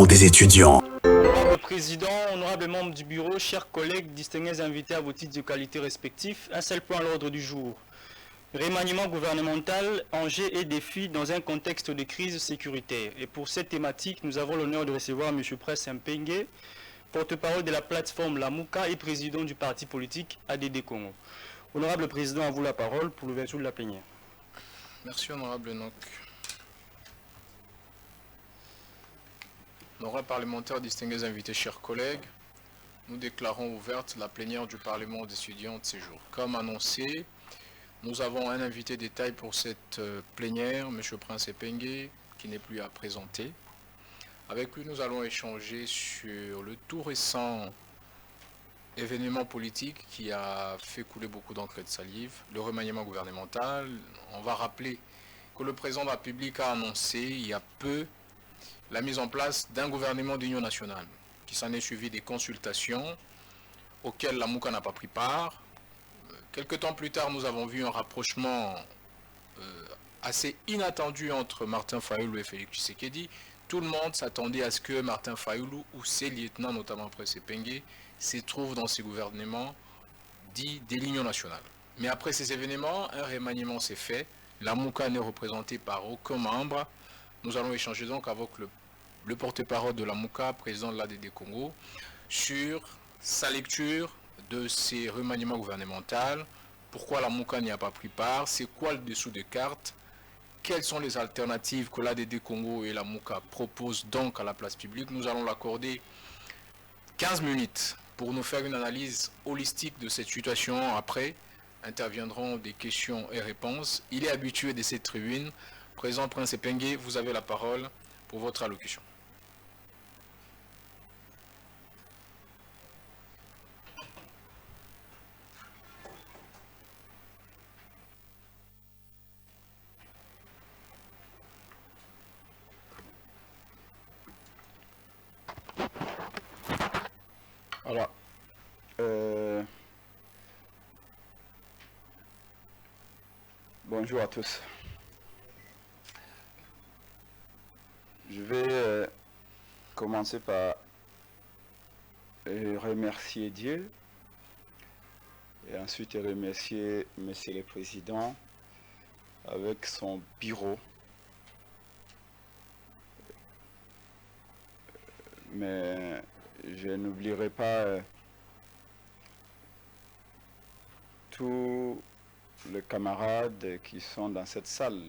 parlement des étudiants. Honorable Président, honorables membres du bureau, chers collègues, distingués invités à vos titres de qualité respectifs, un seul point à l'ordre du jour. Remaniement gouvernemental, enjeux et défis dans un contexte de crise sécuritaire. Et pour cette thématique, nous avons l'honneur de recevoir M. Prince Mpenge, porte-parole de la plateforme Lamuka et président du parti politique ADD Congo. Honorable Président, à vous la parole pour l'ouverture de la plénière. Merci, honorable Enoch. Honorables parlementaires, distingués invités, chers collègues, nous déclarons ouverte la plénière du Parlement d'étudiants de ces jours. Comme annoncé, nous avons un invité détail pour cette plénière, M. Prince Mpenge, qui n'est plus à présenter. Avec lui, nous allons échanger sur le tout récent événement politique qui a fait couler beaucoup d'encre et de salive, le remaniement gouvernemental. On va rappeler que le président de la République a annoncé il y a peu la mise en place d'un gouvernement d'union nationale, qui s'en est suivi des consultations auxquelles la Lamuka n'a pas pris part. Quelque temps plus tard, nous avons vu un rapprochement assez inattendu entre Martin Fayulu et Félix Tshisekedi. Tout le monde s'attendait à ce que Martin Fayulu ou ses lieutenants, notamment Prince Mpenge, se trouvent dans ces gouvernements dits de l'union nationale. Mais après ces événements, un remaniement s'est fait. La Lamuka n'est représentée par aucun membre. Nous allons échanger donc avec le porte-parole de la Lamuka, président de l'ADD Congo, sur sa lecture de ces remaniements gouvernementaux, pourquoi la Lamuka n'y a pas pris part, c'est quoi le dessous de carte, quelles sont les alternatives que l'ADD Congo et la Lamuka proposent donc à la place publique. Nous allons l'accorder 15 minutes pour nous faire une analyse holistique de cette situation. Après, interviendront des questions et réponses. Il est habitué de cette tribune. Président Prince Mpenge, vous avez la parole pour votre allocution. Alors, bonjour à tous. Je vais commencer par remercier Dieu et ensuite remercier Monsieur le Président avec son bureau. Mais je n'oublierai pas tous les camarades qui sont dans cette salle,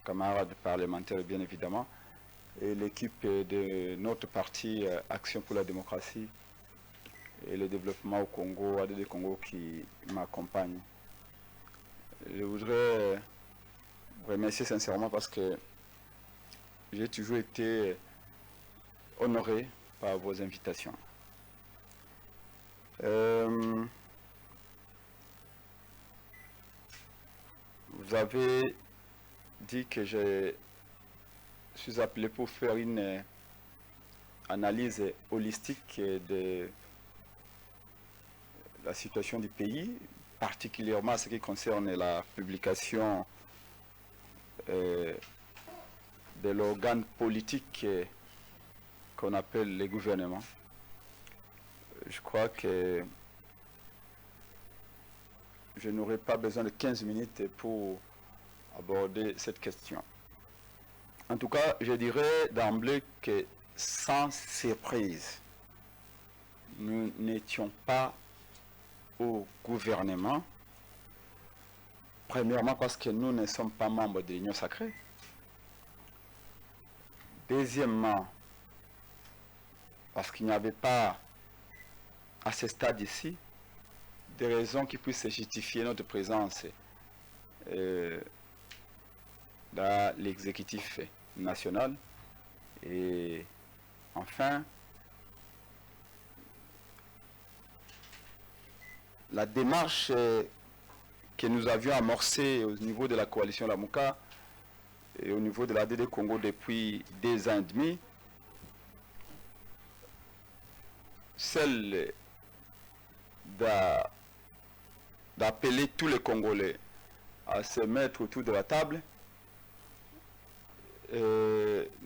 camarades parlementaires bien évidemment, et l'équipe de notre parti Action pour la démocratie et le développement au Congo, ADD Congo, qui m'accompagne. Je voudrais remercier sincèrement parce que j'ai toujours été honoré par vos invitations. Vous avez dit que je suis appelé pour faire une analyse holistique de la situation du pays, particulièrement ce qui concerne la publication de l'organe politique qu'on appelle le gouvernement. Je crois que je n'aurai pas besoin de 15 minutes pour aborder cette question. En tout cas, je dirais d'emblée que sans surprise, nous n'étions pas au gouvernement. Premièrement parce que nous ne sommes pas membres de l'Union sacrée. Deuxièmement, parce qu'il n'y avait pas à ce stade ici des raisons qui puissent justifier notre présence dans l'exécutif national. Et enfin, la démarche que nous avions amorcée au niveau de la coalition Lamuka et au niveau de l'ADD Congo depuis 2 ans et demi, celle d'appeler tous les Congolais à se mettre autour de la table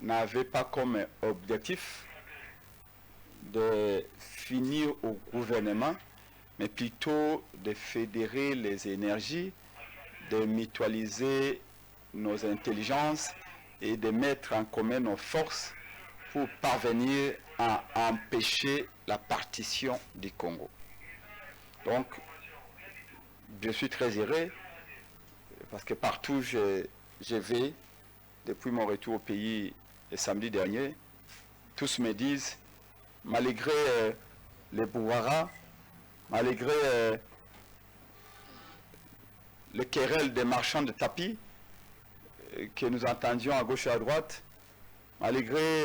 n'avait pas comme objectif de finir au gouvernement, mais plutôt de fédérer les énergies, de mutualiser nos intelligences et de mettre en commun nos forces pour parvenir à empêcher la partition du Congo. Donc, je suis très heureux parce que partout je vais, depuis mon retour au pays le samedi dernier, tous me disent, malgré les brouhaha, malgré le querelle des marchands de tapis que nous entendions à gauche et à droite, malgré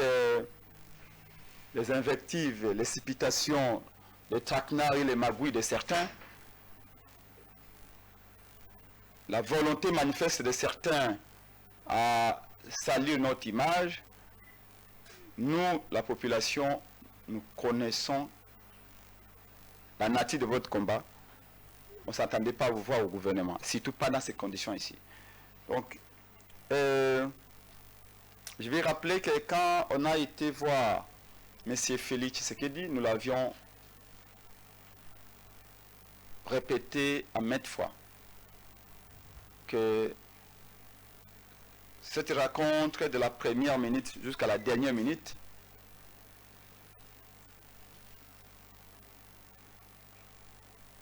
les invectives, les supputations, les traquenards et les magouilles de certains, la volonté manifeste de certains à salir notre image, nous, la population, nous connaissons la nature de votre combat. On ne s'attendait pas à vous voir au gouvernement, surtout pas dans ces conditions ici. Donc, je vais rappeler que quand on a été voir M. Félix Tshisekedi, nous l'avions répété à maintes fois que cette rencontre de la première minute jusqu'à la dernière minute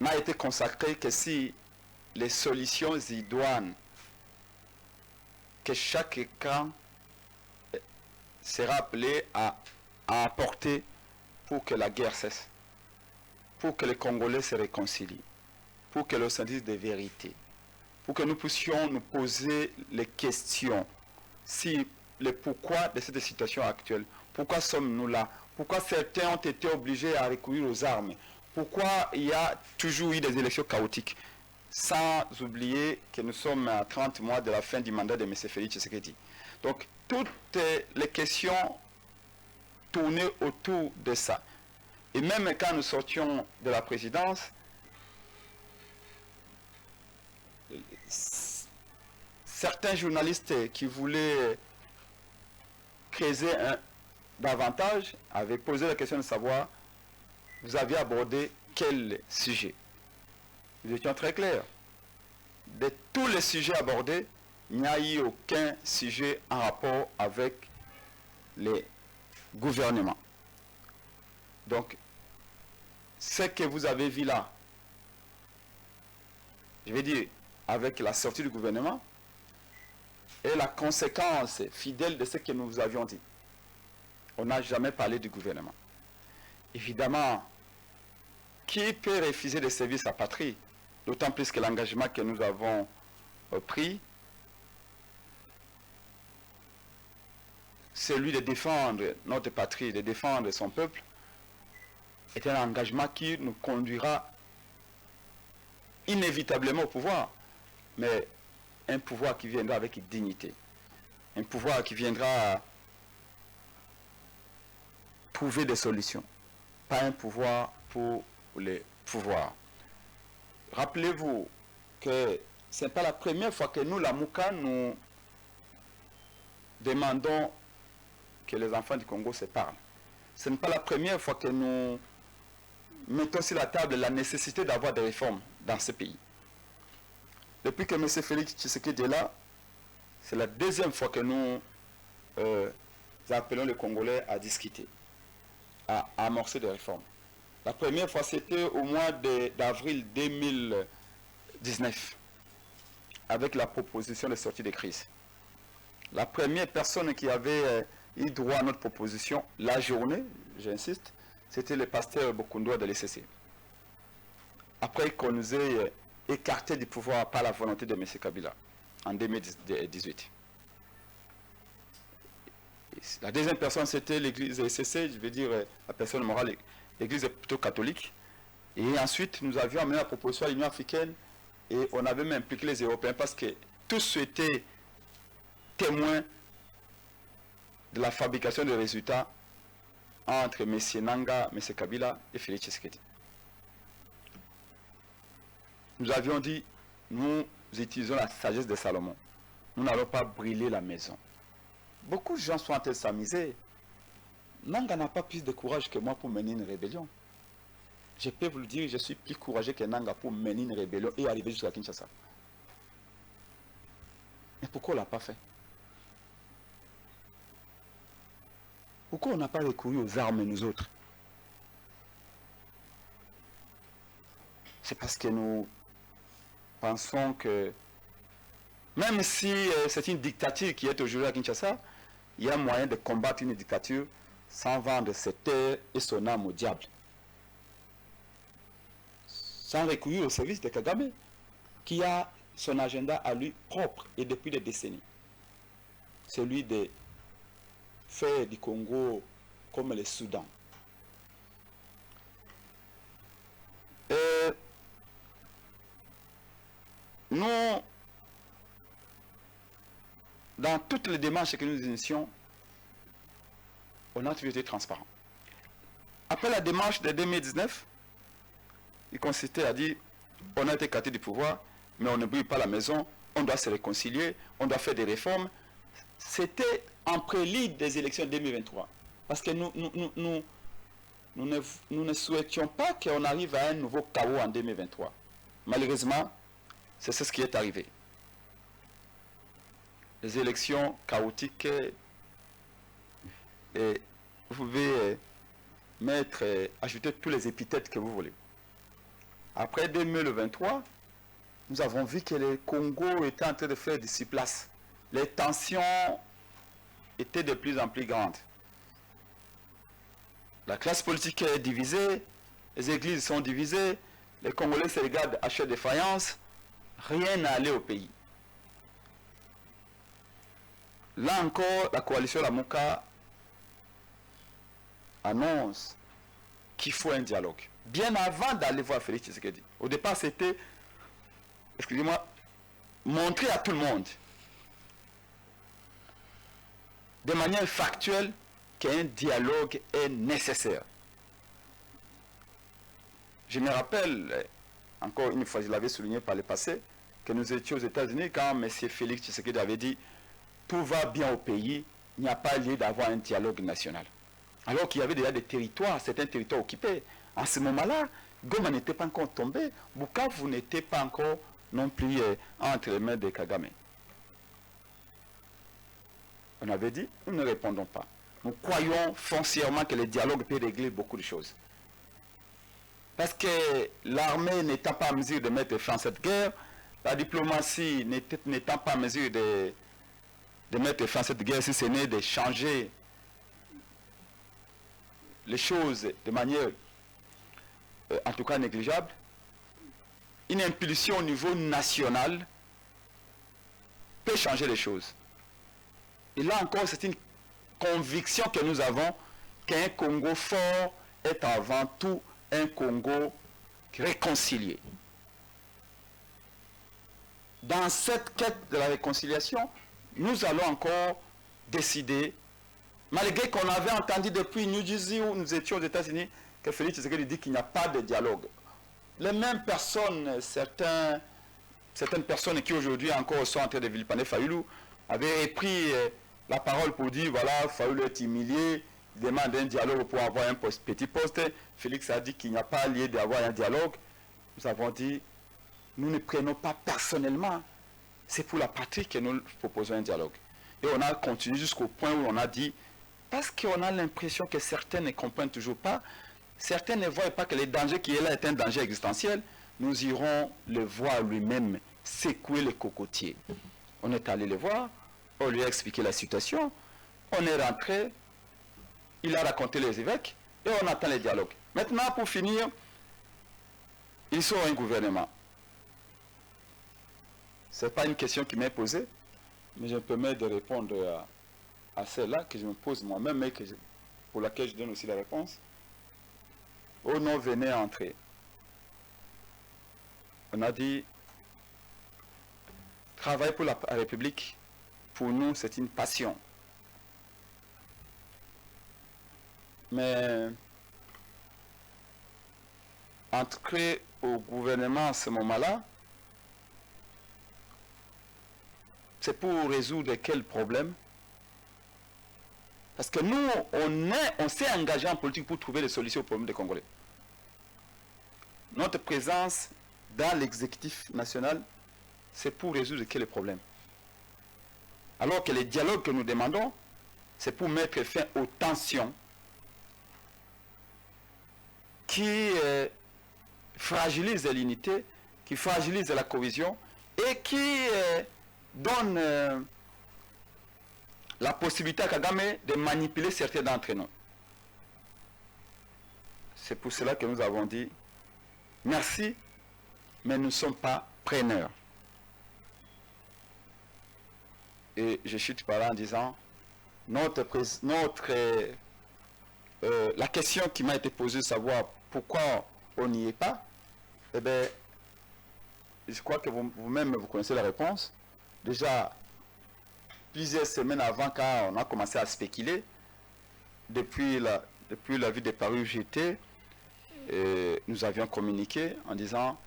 n'a été consacrée que si les solutions idoines que chaque camp sera appelé à apporter pour que la guerre cesse, pour que les Congolais se réconcilient, pour que l'on se dise des vérités, pour que nous puissions nous poser les questions, si le pourquoi de cette situation actuelle, pourquoi sommes-nous là, pourquoi certains ont été obligés à recourir aux armes, pourquoi il y a toujours eu des élections chaotiques, sans oublier que nous sommes à 30 mois de la fin du mandat de M. Félix Tshisekedi. Donc, toutes les questions tournaient autour de ça. Et même quand nous sortions de la présidence, certains journalistes qui voulaient creuser davantage avaient posé la question de savoir, vous aviez abordé quel sujet? Nous étions très clairs. De tous les sujets abordés, il n'y a eu aucun sujet en rapport avec les gouvernements. Donc, ce que vous avez vu là, je vais dire, avec la sortie du gouvernement, est la conséquence fidèle de ce que nous vous avions dit. On n'a jamais parlé du gouvernement. Évidemment, qui peut refuser de servir sa patrie? D'autant plus que l'engagement que nous avons pris, celui de défendre notre patrie, de défendre son peuple, est un engagement qui nous conduira inévitablement au pouvoir, mais un pouvoir qui viendra avec dignité, un pouvoir qui viendra trouver des solutions, pas un pouvoir pour les pouvoirs. Rappelez-vous que ce n'est pas la première fois que nous, la Mouka, nous demandons que les enfants du Congo se parlent. Ce n'est pas la première fois que nous mettons sur la table la nécessité d'avoir des réformes dans ce pays. Depuis que M. Félix Tshisekedi est là, c'est la deuxième fois que nous appelons les Congolais à discuter, à amorcer des réformes. La première fois, c'était au mois d'avril 2019, avec la proposition de sortie de crise. La première personne qui avait eu droit à notre proposition, la journée, j'insiste, c'était le pasteur Bokundoua de l'ECC. Après qu'on nous ait écarté du pouvoir par la volonté de M. Kabila, en 2018. La deuxième personne, c'était l'église ECC, je veux dire la personne morale, l'église est plutôt catholique. Et ensuite, nous avions amené la proposition à l'Union africaine et on avait même impliqué les Européens parce que tous étaient témoins de la fabrication de résultats entre M. Nanga, M. Kabila et Félix Tshisekedi. Nous avions dit, nous utilisons la sagesse de Salomon. Nous n'allons pas brûler la maison. Beaucoup de gens sont en train de s'amuser. Nanga n'a pas plus de courage que moi pour mener une rébellion. Je peux vous le dire, je suis plus courageux que Nanga pour mener une rébellion et arriver jusqu'à Kinshasa. Mais pourquoi on ne l'a pas fait? Pourquoi on n'a pas recouru aux armes, nous autres? C'est parce que nous pensons que même si c'est une dictature qui est aujourd'hui à Kinshasa, il y a moyen de combattre une dictature sans vendre ses terres et son âme au diable. Sans recourir au service de Kagame, qui a son agenda à lui propre et depuis des décennies. Celui de faire du Congo comme le Soudan. Et nous, dans toutes les démarches que nous initions, on a toujours été transparent. Après la démarche de 2019, il consistait à dire, on a été écarté du pouvoir, mais on ne brûle pas la maison, on doit se réconcilier, on doit faire des réformes. C'était en prélude des élections 2023. Parce que nous ne souhaitions pas qu'on arrive à un nouveau chaos en 2023. Malheureusement, c'est ce qui est arrivé. Les élections chaotiques, et vous pouvez ajouter tous les épithètes que vous voulez. Après 2023, nous avons vu que le Congo était en train de faire du surplace. Les tensions étaient de plus en plus grandes. La classe politique est divisée, les églises sont divisées, les Congolais se regardent à chaque défaillance, rien n'a allé au pays. Là encore, la coalition Lamuka annonce qu'il faut un dialogue. Bien avant d'aller voir Félix Tshisekedi. Au départ, c'était, excusez-moi, montrer à tout le monde, de manière factuelle, qu'un dialogue est nécessaire. Je me rappelle, encore une fois, je l'avais souligné par le passé, que nous étions aux États-Unis quand M. Félix Tshisekedi avait dit « Tout va bien au pays, il n'y a pas lieu d'avoir un dialogue national ». Alors qu'il y avait déjà des territoires, certains territoires occupés. En ce moment-là, Goma n'était pas encore tombé, Bukavu n'était pas encore non plus entre les mains de Kagame. On avait dit, nous ne répondons pas. Nous croyons foncièrement que le dialogue peut régler beaucoup de choses. Parce que l'armée n'étant pas en mesure de mettre fin à cette guerre, la diplomatie n'étant pas en mesure de mettre fin à cette guerre, si ce n'est de changer les choses de manière en tout cas négligeable, une impulsion au niveau national peut changer les choses. Et là encore, c'est une conviction que nous avons qu'un Congo fort est avant tout un Congo réconcilié. Dans cette quête de la réconciliation, nous allons encore décider, malgré qu'on avait entendu depuis New Jersey où nous étions aux États-Unis, que Félix Tshisekedi dit qu'il n'y a pas de dialogue. Les mêmes personnes, certaines personnes qui aujourd'hui encore sont en train de vilipender Fayulu, avaient pris la parole pour dire, voilà, Fayulu est humilié, il demande un dialogue pour avoir un petit poste. Félix a dit qu'il n'y a pas lieu d'avoir un dialogue. Nous avons dit, nous ne prenons pas personnellement, c'est pour la patrie que nous proposons un dialogue. Et on a continué jusqu'au point où on a dit, parce qu'on a l'impression que certains ne comprennent toujours pas, certains ne voient pas que le danger qui est là est un danger existentiel, nous irons le voir lui-même secouer les cocotiers. On est allé le voir, on lui a expliqué la situation, on est rentré, il a raconté les évêques, et on attend les dialogues. Maintenant, pour finir, ils sont un gouvernement. Ce n'est pas une question qui m'est posée, mais je me permets de répondre à celle-là que je me pose moi-même et pour laquelle je donne aussi la réponse. Au nom, venez entrer. On a dit, travailler pour la République, pour nous, c'est une passion. Mais entrer au gouvernement à ce moment-là, c'est pour résoudre quel problème? Parce que nous, on s'est engagé en politique pour trouver des solutions aux problèmes des Congolais. Notre présence dans l'exécutif national, c'est pour résoudre quel problème. Alors que les dialogues que nous demandons, c'est pour mettre fin aux tensions qui fragilisent l'unité, qui fragilisent la cohésion et qui donnent la possibilité à Kagame de manipuler certains d'entre nous. C'est pour cela que nous avons dit merci, mais nous ne sommes pas preneurs. Et je chute par là en disant, la question qui m'a été posée, savoir pourquoi on n'y est pas, eh bien, je crois que vous-même vous connaissez la réponse. Déjà, plusieurs semaines avant, quand on a commencé à spéculer, depuis la vue des paris UGT, nous avions communiqué en disant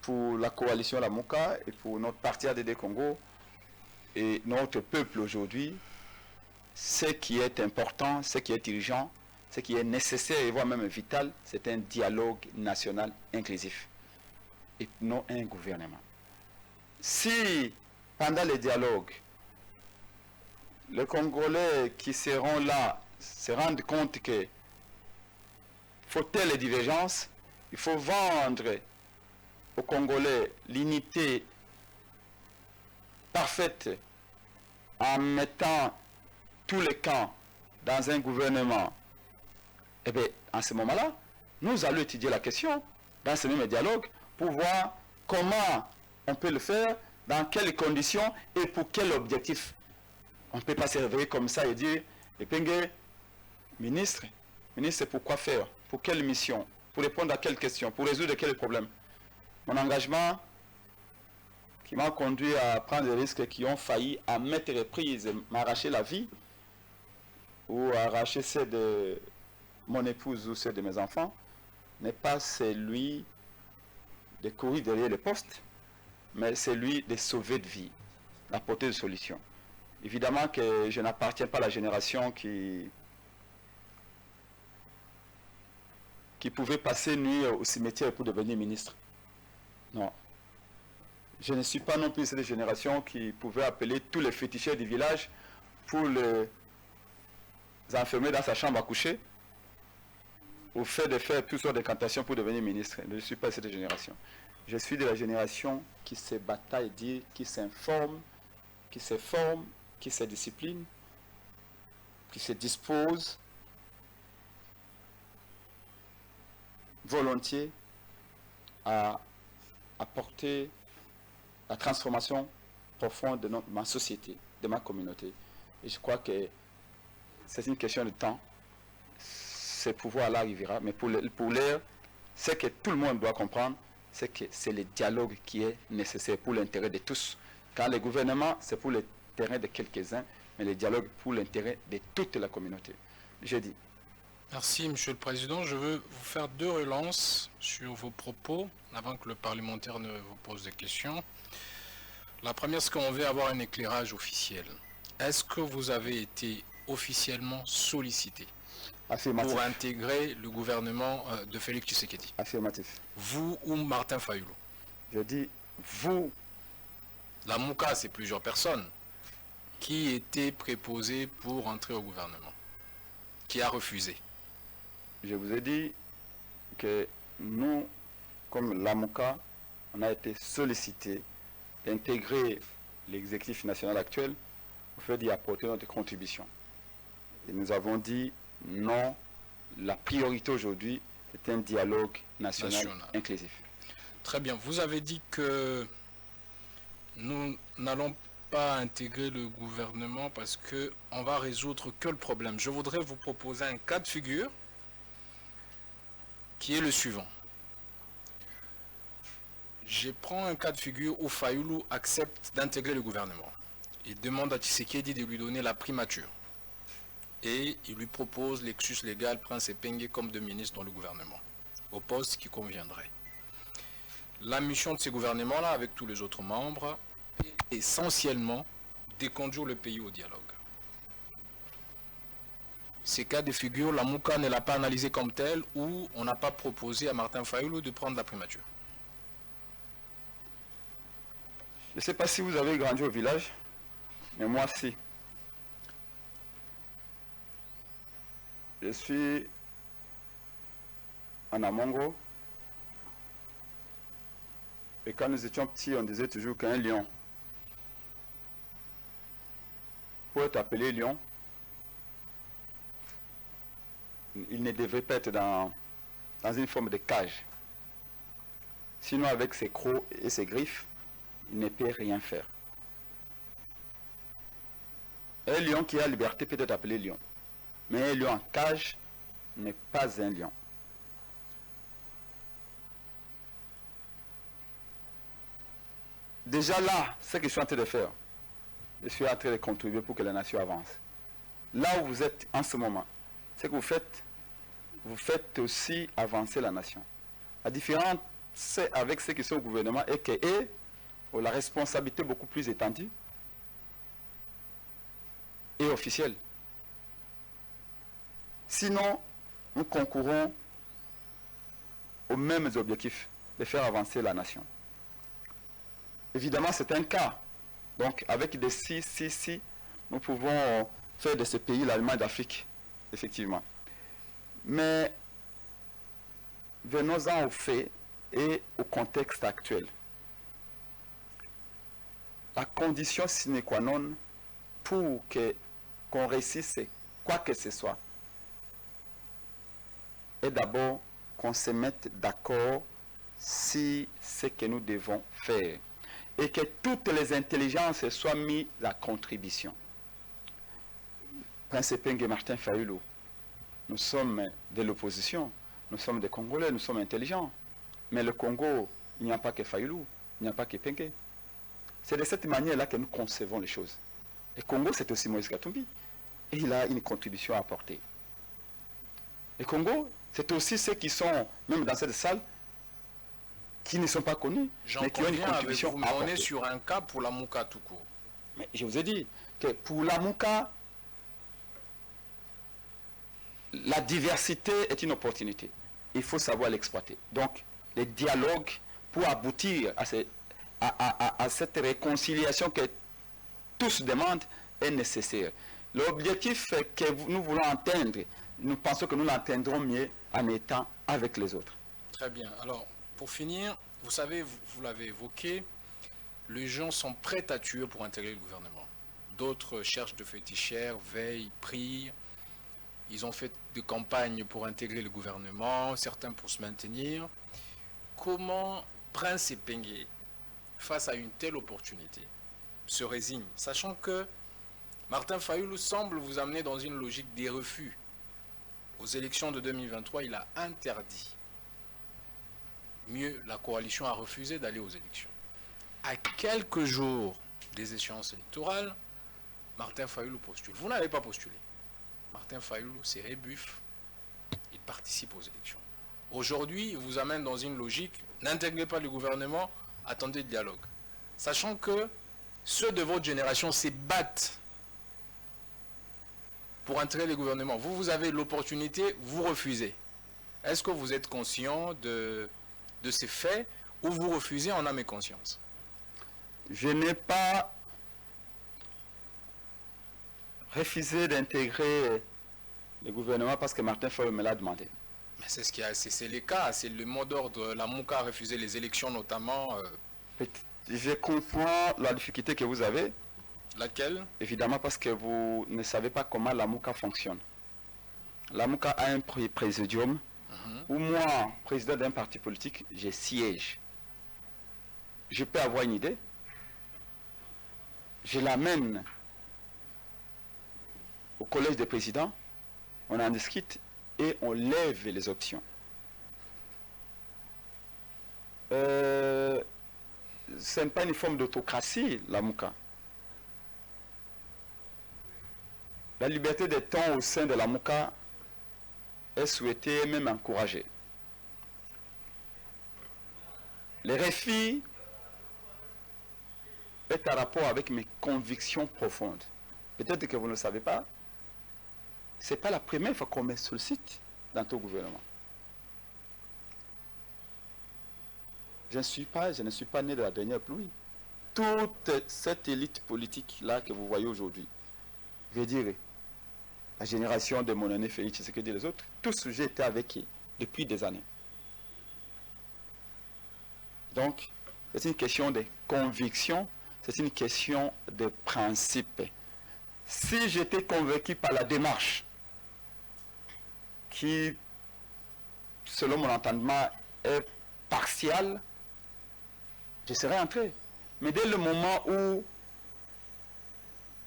pour la coalition Lamuka et pour notre parti ADD Congo et notre peuple aujourd'hui, ce qui est important, ce qui est urgent, ce qui est nécessaire et voire même vital, c'est un dialogue national inclusif et non un gouvernement. Si pendant les dialogues, les Congolais qui seront là se rendent compte que faut-il les divergences, il faut vendre aux Congolais l'unité parfaite en mettant tous les camps dans un gouvernement. Eh bien, en ce moment-là, nous allons étudier la question dans ce même dialogue pour voir comment on peut le faire, dans quelles conditions et pour quel objectif. On ne peut pas se réveiller comme ça et dire, Epenge, ministre, pourquoi faire? Pour quelle mission? Pour répondre à quelle question? Pour résoudre quel problème? Mon engagement qui m'a conduit à prendre des risques qui ont failli à maintes reprises m'arracher la vie ou arracher celle de mon épouse ou celle de mes enfants n'est pas celui de courir derrière les postes, mais celui de sauver de vie, d'apporter des solutions. Évidemment que je n'appartiens pas à la génération qui pouvait passer nuit au cimetière pour devenir ministre. Non. Je ne suis pas non plus cette génération qui pouvait appeler tous les féticheurs du village pour les enfermer dans sa chambre à coucher au fait de faire toutes sortes de cantations pour devenir ministre. Je ne suis pas de cette génération. Je suis de la génération qui se bataille, qui s'informe, qui se forme, qui se discipline, qui se dispose volontiers à apporter la transformation profonde de ma société, de ma communauté. Et je crois que c'est une question de temps. Ce pouvoir-là arrivera, mais pour l'air, ce que tout le monde doit comprendre, c'est que c'est le dialogue qui est nécessaire pour l'intérêt de tous. Quand le gouvernement, c'est pour l'intérêt de quelques-uns, mais le dialogue pour l'intérêt de toute la communauté. Je dis. Merci, Monsieur le Président. Je veux vous faire deux relances sur vos propos avant que le parlementaire ne vous pose des questions. La première, c'est qu'on veut avoir un éclairage officiel. Est-ce que vous avez été officiellement sollicité pour intégrer le gouvernement de Félix Tshisekedi? Affirmatif. Vous ou Martin Fayulu? Je dis vous. Lamuka, c'est plusieurs personnes qui étaient préposées pour entrer au gouvernement, qui a refusé. Je vous ai dit que nous, comme Lamuka, on a été sollicité d'intégrer l'exécutif national actuel pour faire d'y apporter notre contribution. Et nous avons dit non, la priorité aujourd'hui est un dialogue national inclusif. Très bien, vous avez dit que nous n'allons pas intégrer le gouvernement parce qu'on va résoudre que le problème. Je voudrais vous proposer un cas de figure qui est le suivant. Je prends un cas de figure où Fayulu accepte d'intégrer le gouvernement. Il demande à Tshisekedi de lui donner la primature. Et il lui propose l'excuse légale Prince Epenge comme de ministre dans le gouvernement, au poste qui conviendrait. La mission de ces gouvernements-là, avec tous les autres membres, est essentiellement déconduire le pays au dialogue. Ces cas de figure, la Mouka ne l'a pas analysé comme tel ou on n'a pas proposé à Martin Fayulu de prendre la primature. Je ne sais pas si vous avez grandi au village, mais moi si. Je suis en Amongo. Et quand nous étions petits, on disait toujours qu'un lion, pour être appelé lion, il ne devait pas être dans une forme de cage. Sinon, avec ses crocs et ses griffes, il ne peut rien faire. Un lion qui a liberté peut être appelé lion. Mais un lion en cage n'est pas un lion. Déjà là, ce que je suis en train de faire, je suis en train de contribuer pour que la nation avance. Là où vous êtes en ce moment, ce que vous faites aussi avancer la nation. La différence, c'est avec ceux qui sont au gouvernement et qui ont la responsabilité beaucoup plus étendue et officielle. Sinon, nous concourons aux mêmes objectifs de faire avancer la nation. Évidemment, c'est un cas. Donc, avec des si, nous pouvons faire de ce pays l'Allemagne d'Afrique, effectivement. Mais venons-en aux faits et au contexte actuel. La condition sine qua non pour qu'on réussisse quoi que ce soit est d'abord qu'on se mette d'accord sur ce que nous devons faire et que toutes les intelligences soient mises à contribution. Prince Epenge et Martin Fayulu, nous sommes de l'opposition, nous sommes des Congolais, nous sommes intelligents. Mais le Congo, il n'y a pas que Fayulu, il n'y a pas que Epenge. C'est de cette manière-là que nous concevons les choses. Le Congo, c'est aussi Moïse Katumbi. Et il a une contribution à apporter. Le Congo, c'est aussi ceux qui sont, même dans cette salle, qui ne sont pas connus, mais qui ont une contribution à apporter. On est sur un cas pour la Mouka tout court. Mais je vous ai dit que pour la Mouka, la diversité est une opportunité. Il faut savoir l'exploiter. Donc, les dialogues pour aboutir à cette réconciliation que tous demandent est nécessaire. L'objectif que nous voulons atteindre, nous pensons que nous l'atteindrons mieux en étant avec les autres. Très bien. Alors, pour finir, vous savez, vous l'avez évoqué, les gens sont prêts à tuer pour intégrer le gouvernement. D'autres cherchent de fétichères, veillent, prient. Ils ont fait des campagnes pour intégrer le gouvernement, certains pour se maintenir. Comment Prince Epenge, face à une telle opportunité, se résigne, sachant que Martin Fayulu semble vous amener dans une logique des refus. Aux élections de 2023, il a interdit. Mieux, la coalition a refusé d'aller aux élections. À quelques jours des échéances électorales, Martin Fayulu postule. Vous n'avez pas postulé. Martin Fayulu se rébuffe, il participe aux élections. Aujourd'hui, il vous amène dans une logique, n'intégrez pas le gouvernement, attendez le dialogue. Sachant que ceux de votre génération se battent pour intégrer le gouvernement. Vous avez l'opportunité, vous refusez. Est-ce que vous êtes conscient de ces faits ou vous refusez en âme et conscience? Je n'ai pas refusé d'intégrer le gouvernement parce que Martin Fayulu me l'a demandé. Mais c'est le cas, c'est le mot d'ordre. La Mouka a refusé les élections notamment. Je comprends la difficulté que vous avez. Laquelle? Évidemment parce que vous ne savez pas comment la Mouka fonctionne. La Mouka a un présidium où moi, président d'un parti politique, je siège. Je peux avoir une idée. Je l'amène au collège des présidents, on en discute et on lève les options. Ce n'est pas une forme d'autocratie, la Mouka. La liberté des temps au sein de la Mouka est souhaitée et même encouragée. Les refus est en rapport avec mes convictions profondes. Peut-être que vous ne le savez pas, ce n'est pas la première fois qu'on me sollicite dans tout gouvernement. Je ne suis pas né de la dernière pluie. Toute cette élite politique-là que vous voyez aujourd'hui, je veux dire, la génération de mon aîné Félix Tshisekedi et les autres, tous j'ai été avec eux depuis des années. Donc, c'est une question de conviction, c'est une question de principe. Si j'étais convaincu par la démarche qui, selon mon entendement, est partiale, je serais entré. Mais dès le moment où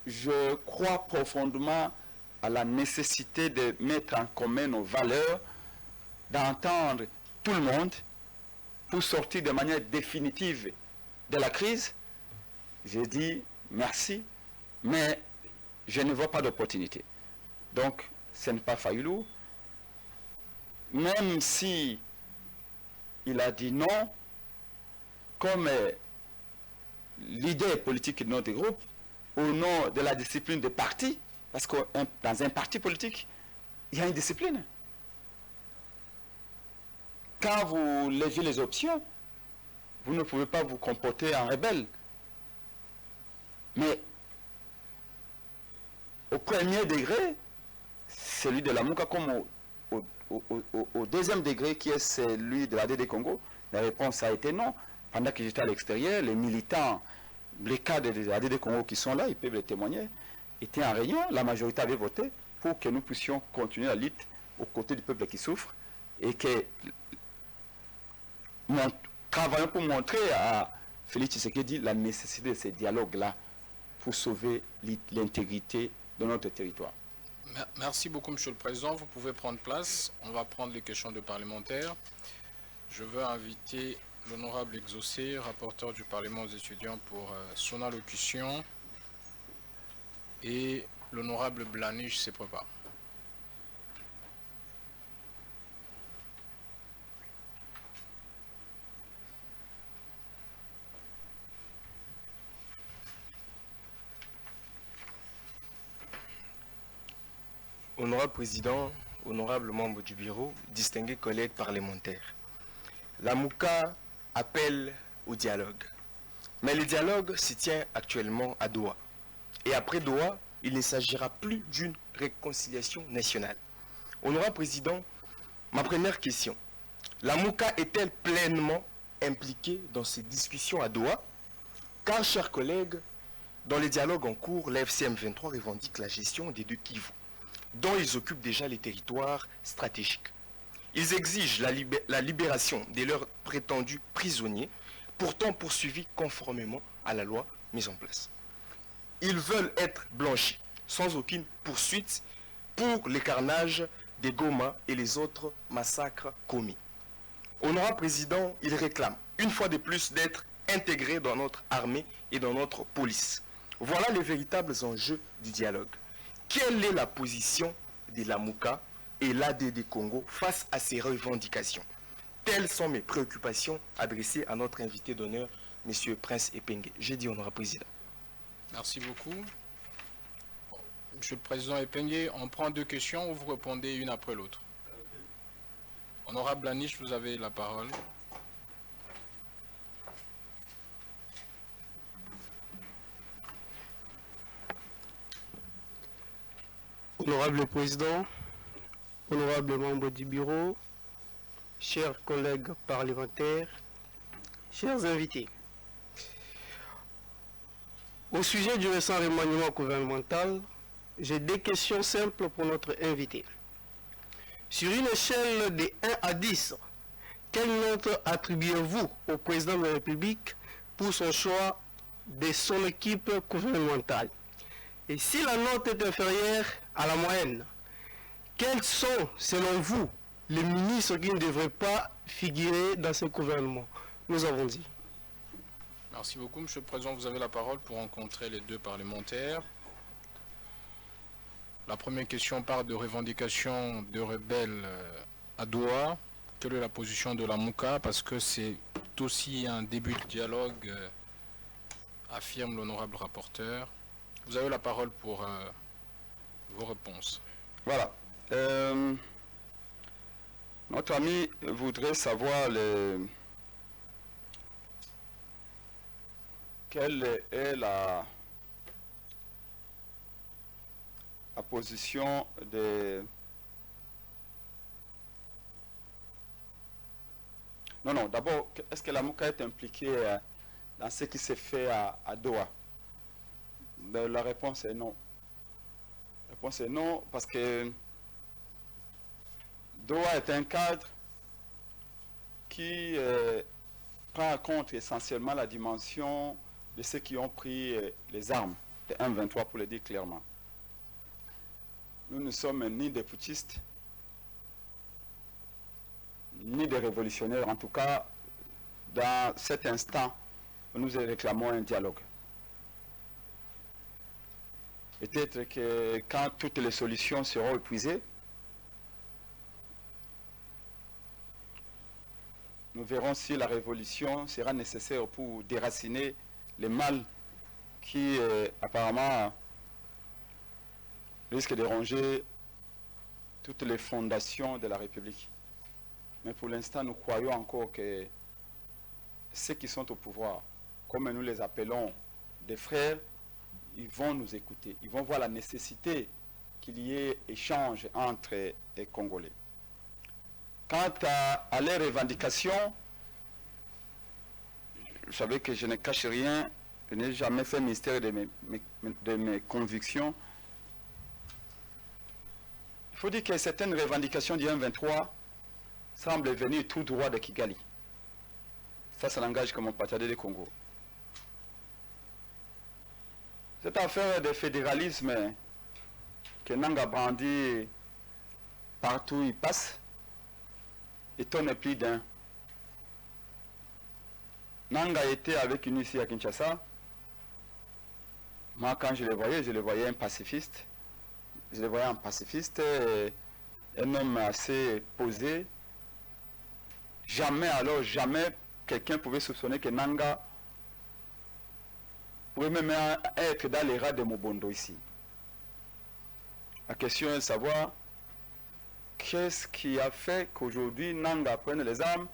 je crois profondément à la nécessité de mettre en commun nos valeurs, d'entendre tout le monde pour sortir de manière définitive de la crise, j'ai dit merci, mais je ne vois pas d'opportunité. Donc, ce n'est pas Fayoulou. Même si il a dit non, comme l'idée politique de notre groupe, au nom de la discipline de parti, parce que dans un parti politique, il y a une discipline. Quand vous levez les options, vous ne pouvez pas vous comporter en rebelle. Mais au premier degré, celui de la Mouka, comme au deuxième degré, qui est celui de la DD Congo, la réponse a été non. Pendant que j'étais à l'extérieur, les militants, les cadres de la DD Congo qui sont là, ils peuvent le témoigner, étaient en réunion, la majorité avait voté pour que nous puissions continuer la lutte aux côtés du peuple qui souffre et que nous travaillons pour montrer à Félix Tshisekedi la nécessité de ces dialogues-là pour sauver l'intégrité de notre territoire. Merci beaucoup, Monsieur le Président. Vous pouvez prendre place. On va prendre les questions de parlementaires. Je veux inviter l'honorable Exaucé, rapporteur du Parlement aux étudiants, pour son allocution. Et l'honorable Blaniche se prépare. Honorable Président, honorables membres du bureau, distingués collègues parlementaires, la Mouka appelle au dialogue. Mais le dialogue se tient actuellement à Doha. Et après Doha, il ne s'agira plus d'une réconciliation nationale. Honorable Président, ma première question. La Mouka est-elle pleinement impliquée dans ces discussions à Doha? Car, chers collègues, dans les dialogues en cours, la FCM23 revendique la gestion des deux Kivu, dont ils occupent déjà les territoires stratégiques. Ils exigent la libération de leurs prétendus prisonniers, pourtant poursuivis conformément à la loi mise en place. Ils veulent être blanchis, sans aucune poursuite, pour les carnages des Goma et les autres massacres commis. Honorable Président, ils réclament, une fois de plus, d'être intégrés dans notre armée et dans notre police. Voilà les véritables enjeux du dialogue. Quelle est la position de la Mouka et l'ADD Congo face à ces revendications? Telles sont mes préoccupations adressées à notre invité d'honneur, M. Prince Epenge. J'ai dit, honorable président. Merci beaucoup. Monsieur le Président Epenge, on prend deux questions ou vous répondez une après l'autre? Honorable Blaniche, vous avez la parole. Honorable Président, honorables membres du bureau, chers collègues parlementaires, chers invités. Au sujet du récent remaniement gouvernemental, j'ai deux questions simples pour notre invité. Sur une échelle de 1 à 10, quelle note attribuez-vous au président de la République pour son choix de son équipe gouvernementale? Et si la note est inférieure à la moyenne, quels sont, selon vous, les ministres qui ne devraient pas figurer dans ce gouvernement? Nous avons dit. Merci beaucoup, Monsieur le Président. Vous avez la parole pour rencontrer les deux parlementaires. La première question parle de revendication de rebelles à Doha. Quelle est la position de la Mouka? Parce que c'est aussi un début de dialogue affirme l'honorable rapporteur. Vous avez la parole pour vos réponses. Voilà. Notre ami voudrait savoir quelle est la position des... Non, d'abord, est-ce que la MOUCA est impliquée dans ce qui s'est fait à Doha? La réponse est non. La réponse est non, parce que Doha est un cadre qui prend en compte essentiellement la dimension de ceux qui ont pris les armes, de M23 pour le dire clairement. Nous ne sommes ni des putschistes, ni des révolutionnaires. En tout cas, dans cet instant, nous réclamons un dialogue. Peut-être que quand toutes les solutions seront épuisées, nous verrons si la révolution sera nécessaire pour déraciner les mal qui apparemment risquent de ronger toutes les fondations de la République. Mais pour l'instant, nous croyons encore que ceux qui sont au pouvoir, comme nous les appelons des frères, ils vont nous écouter. Ils vont voir la nécessité qu'il y ait échange entre les Congolais. Quant à leurs revendications, vous savez que je ne cache rien, je n'ai jamais fait mystère de mes convictions. Il faut dire que certaines revendications du M23 semblent venir tout droit de Kigali. Ça n'engage que mon partenaire du Congo. Cette affaire de fédéralisme que Nanga brandit partout où il passe étonne plus d'un. Nanga était avec une ici à Kinshasa. Moi, quand je le voyais un pacifiste. Je le voyais un pacifiste, un homme assez posé. Jamais quelqu'un pouvait soupçonner que Nanga pouvait même être dans les rats de Mobondo ici. La question est de savoir qu'est-ce qui a fait qu'aujourd'hui Nanga prenne les armes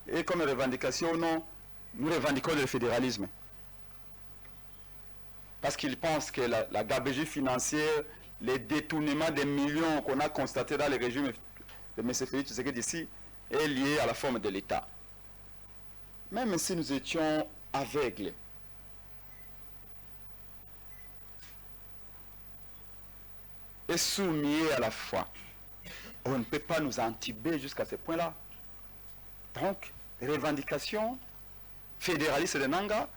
et comme revendication, non, nous revendiquons le fédéralisme. Parce qu'ils pensent que la gabegie financière, les détournements des millions qu'on a constatés dans les régimes de M. Félix Tshisekedi d'ici est lié à la forme de l'État. Même si nous étions aveugles, et soumis à la foi, on ne peut pas nous entuber jusqu'à ce point-là. Donc, les revendications fédéralistes de Nanga,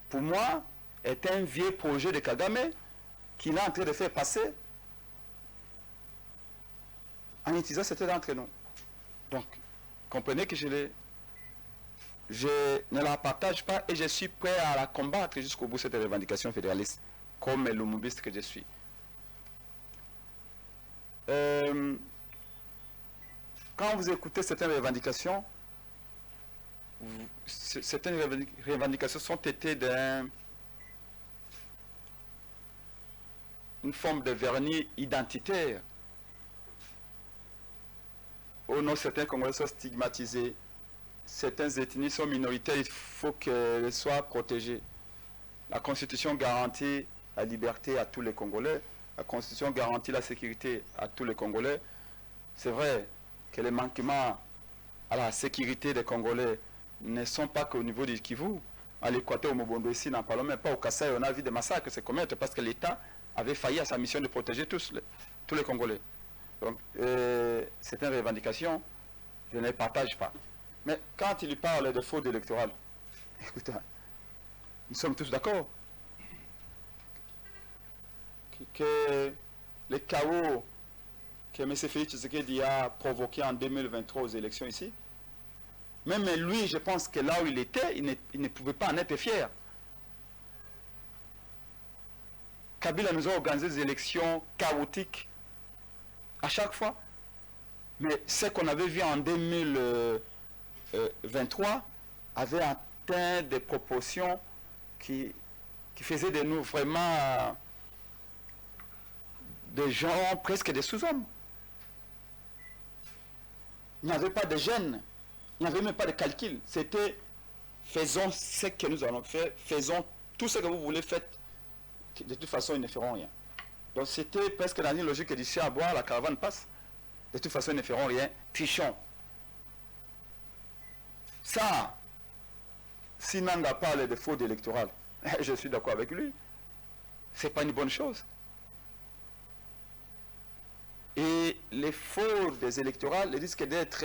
pour moi, est un vieux projet de Kagame qu'il est en train de faire passer en utilisant certains d'entre nous. Donc, comprenez que je ne la partage pas et je suis prêt à la combattre jusqu'au bout, cette revendication fédéraliste, comme le moubiste que je suis. Quand vous écoutez certaines revendications, certaines revendications sont été une forme de vernis identitaire. Au nom, certains Congolais sont stigmatisés, certaines ethnies sont minoritaires, il faut qu'elles soient protégées. La Constitution garantit la liberté à tous les Congolais, la Constitution garantit la sécurité à tous les Congolais. C'est vrai que les manquements à la sécurité des Congolais ne sont pas qu'au niveau du Kivu. À l'Équateur, au Mobondo, ici, n'en parlons même pas. Au Kassai, on a vu des massacres se commettre parce que l'État avait failli à sa mission de protéger tous les Congolais. Donc, c'est une revendication, je ne les partage pas. Mais quand il parle de fraude électorale, écoutez, nous sommes tous d'accord que les chaos que M. Félix Tshisekedi a provoqué en 2023 aux élections ici, même lui, je pense que là où il était, il ne pouvait pas en être fier. Kabila nous a organisé des élections chaotiques à chaque fois. Mais ce qu'on avait vu en 2023 avait atteint des proportions qui qui faisaient de nous vraiment des gens presque des sous-hommes. Il n'y avait pas de gêne, il n'y avait même pas de calcul. C'était faisons ce que nous allons faire, faisons tout ce que vous voulez, faites. De toute façon, ils ne feront rien. Donc c'était presque dans une logique d'ici à boire, la caravane passe. De toute façon, ils ne feront rien, trichons. Ça, si Nanga parle de fraude électorale, je suis d'accord avec lui. Ce n'est pas une bonne chose. Et les fraudes électorales risquent d'être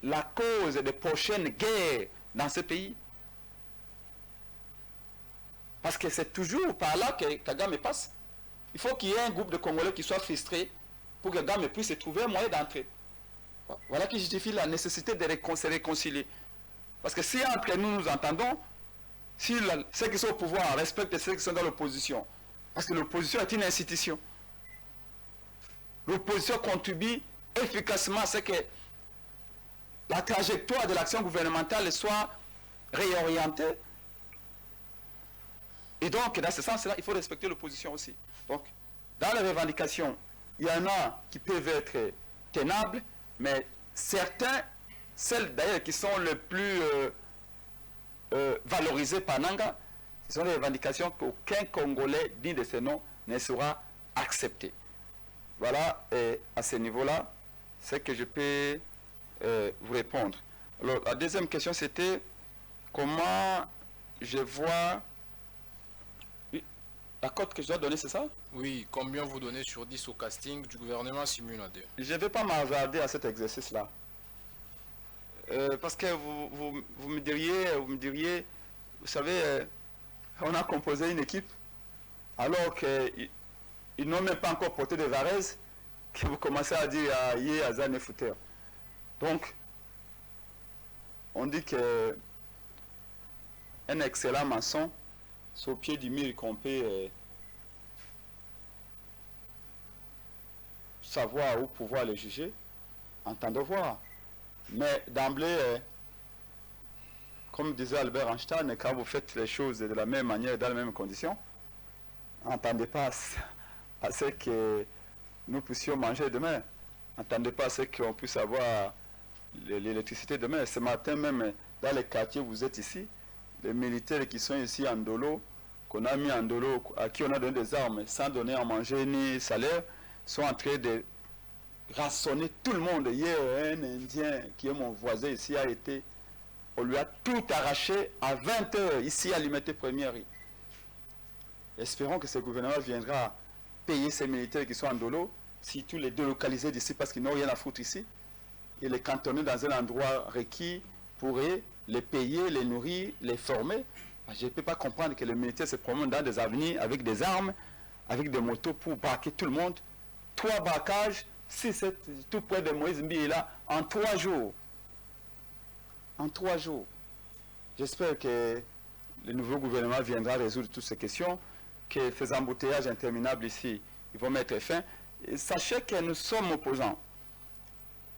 la cause des prochaines guerres dans ce pays. Parce que c'est toujours par là que Kagame passe. Il faut qu'il y ait un groupe de Congolais qui soit frustré pour que Kagame puisse trouver un moyen d'entrer. Voilà qui justifie la nécessité de se réconcilier. Parce que si entre nous nous entendons, si ceux qui sont au pouvoir respectent ceux qui sont dans l'opposition, parce que l'opposition est une institution, l'opposition contribue efficacement à ce que la trajectoire de l'action gouvernementale soit réorientée. Et donc, dans ce sens-là, il faut respecter l'opposition aussi. Donc, dans les revendications, il y en a qui peuvent être tenables, mais certains, celles d'ailleurs qui sont les plus valorisées par Nanga, ce sont des revendications qu'aucun Congolais digne de ce nom ne sera accepté. Voilà, et à ce niveau-là, c'est que je peux vous répondre. Alors, la deuxième question, c'était comment je vois... La cote que je dois donner, c'est ça? Oui, combien vous donnez sur 10 au casting du gouvernement Simunade? Je ne vais pas m'hazarder à cet exercice-là. Parce que vous me diriez, vous savez, on a composé une équipe, alors qu'ils n'ont même pas encore porté de varèse, que vous commencez à dire à Yé, à Zane et Fouter. Donc, on dit que un excellent maçon, c'est au pied du mur qu'on peut savoir ou pouvoir le juger en temps de voir. Mais d'emblée, comme disait Albert Einstein, quand vous faites les choses de la même manière, dans les mêmes conditions, n'entendez pas à ce que nous puissions manger demain. N'entendez pas à ce qu'on puisse avoir l'électricité demain. Ce matin même, dans les quartiers où vous êtes ici, les militaires qui sont ici en dolo, qu'on a mis en dolo, à qui on a donné des armes sans donner à manger ni salaire, sont en train de rassonner tout le monde. Hier, un Indien qui est mon voisin ici on lui a tout arraché à 20 h ici à l'Imité Première. Espérons que ce gouvernement viendra payer ces militaires qui sont en dolo, si tous les délocaliser d'ici parce qu'ils n'ont rien à foutre ici, et les cantonner dans un endroit requis pour les payer, les nourrir, les former. Je ne peux pas comprendre que les militaires se promènent dans des avenues avec des armes, avec des motos pour braquer tout le monde. 3 braquages, 6, tout près de Moïse Mbila, en 3 jours. En 3 jours. J'espère que le nouveau gouvernement viendra résoudre toutes ces questions, que ces embouteillages interminables ici, ils vont mettre fin. Et sachez que nous sommes opposants.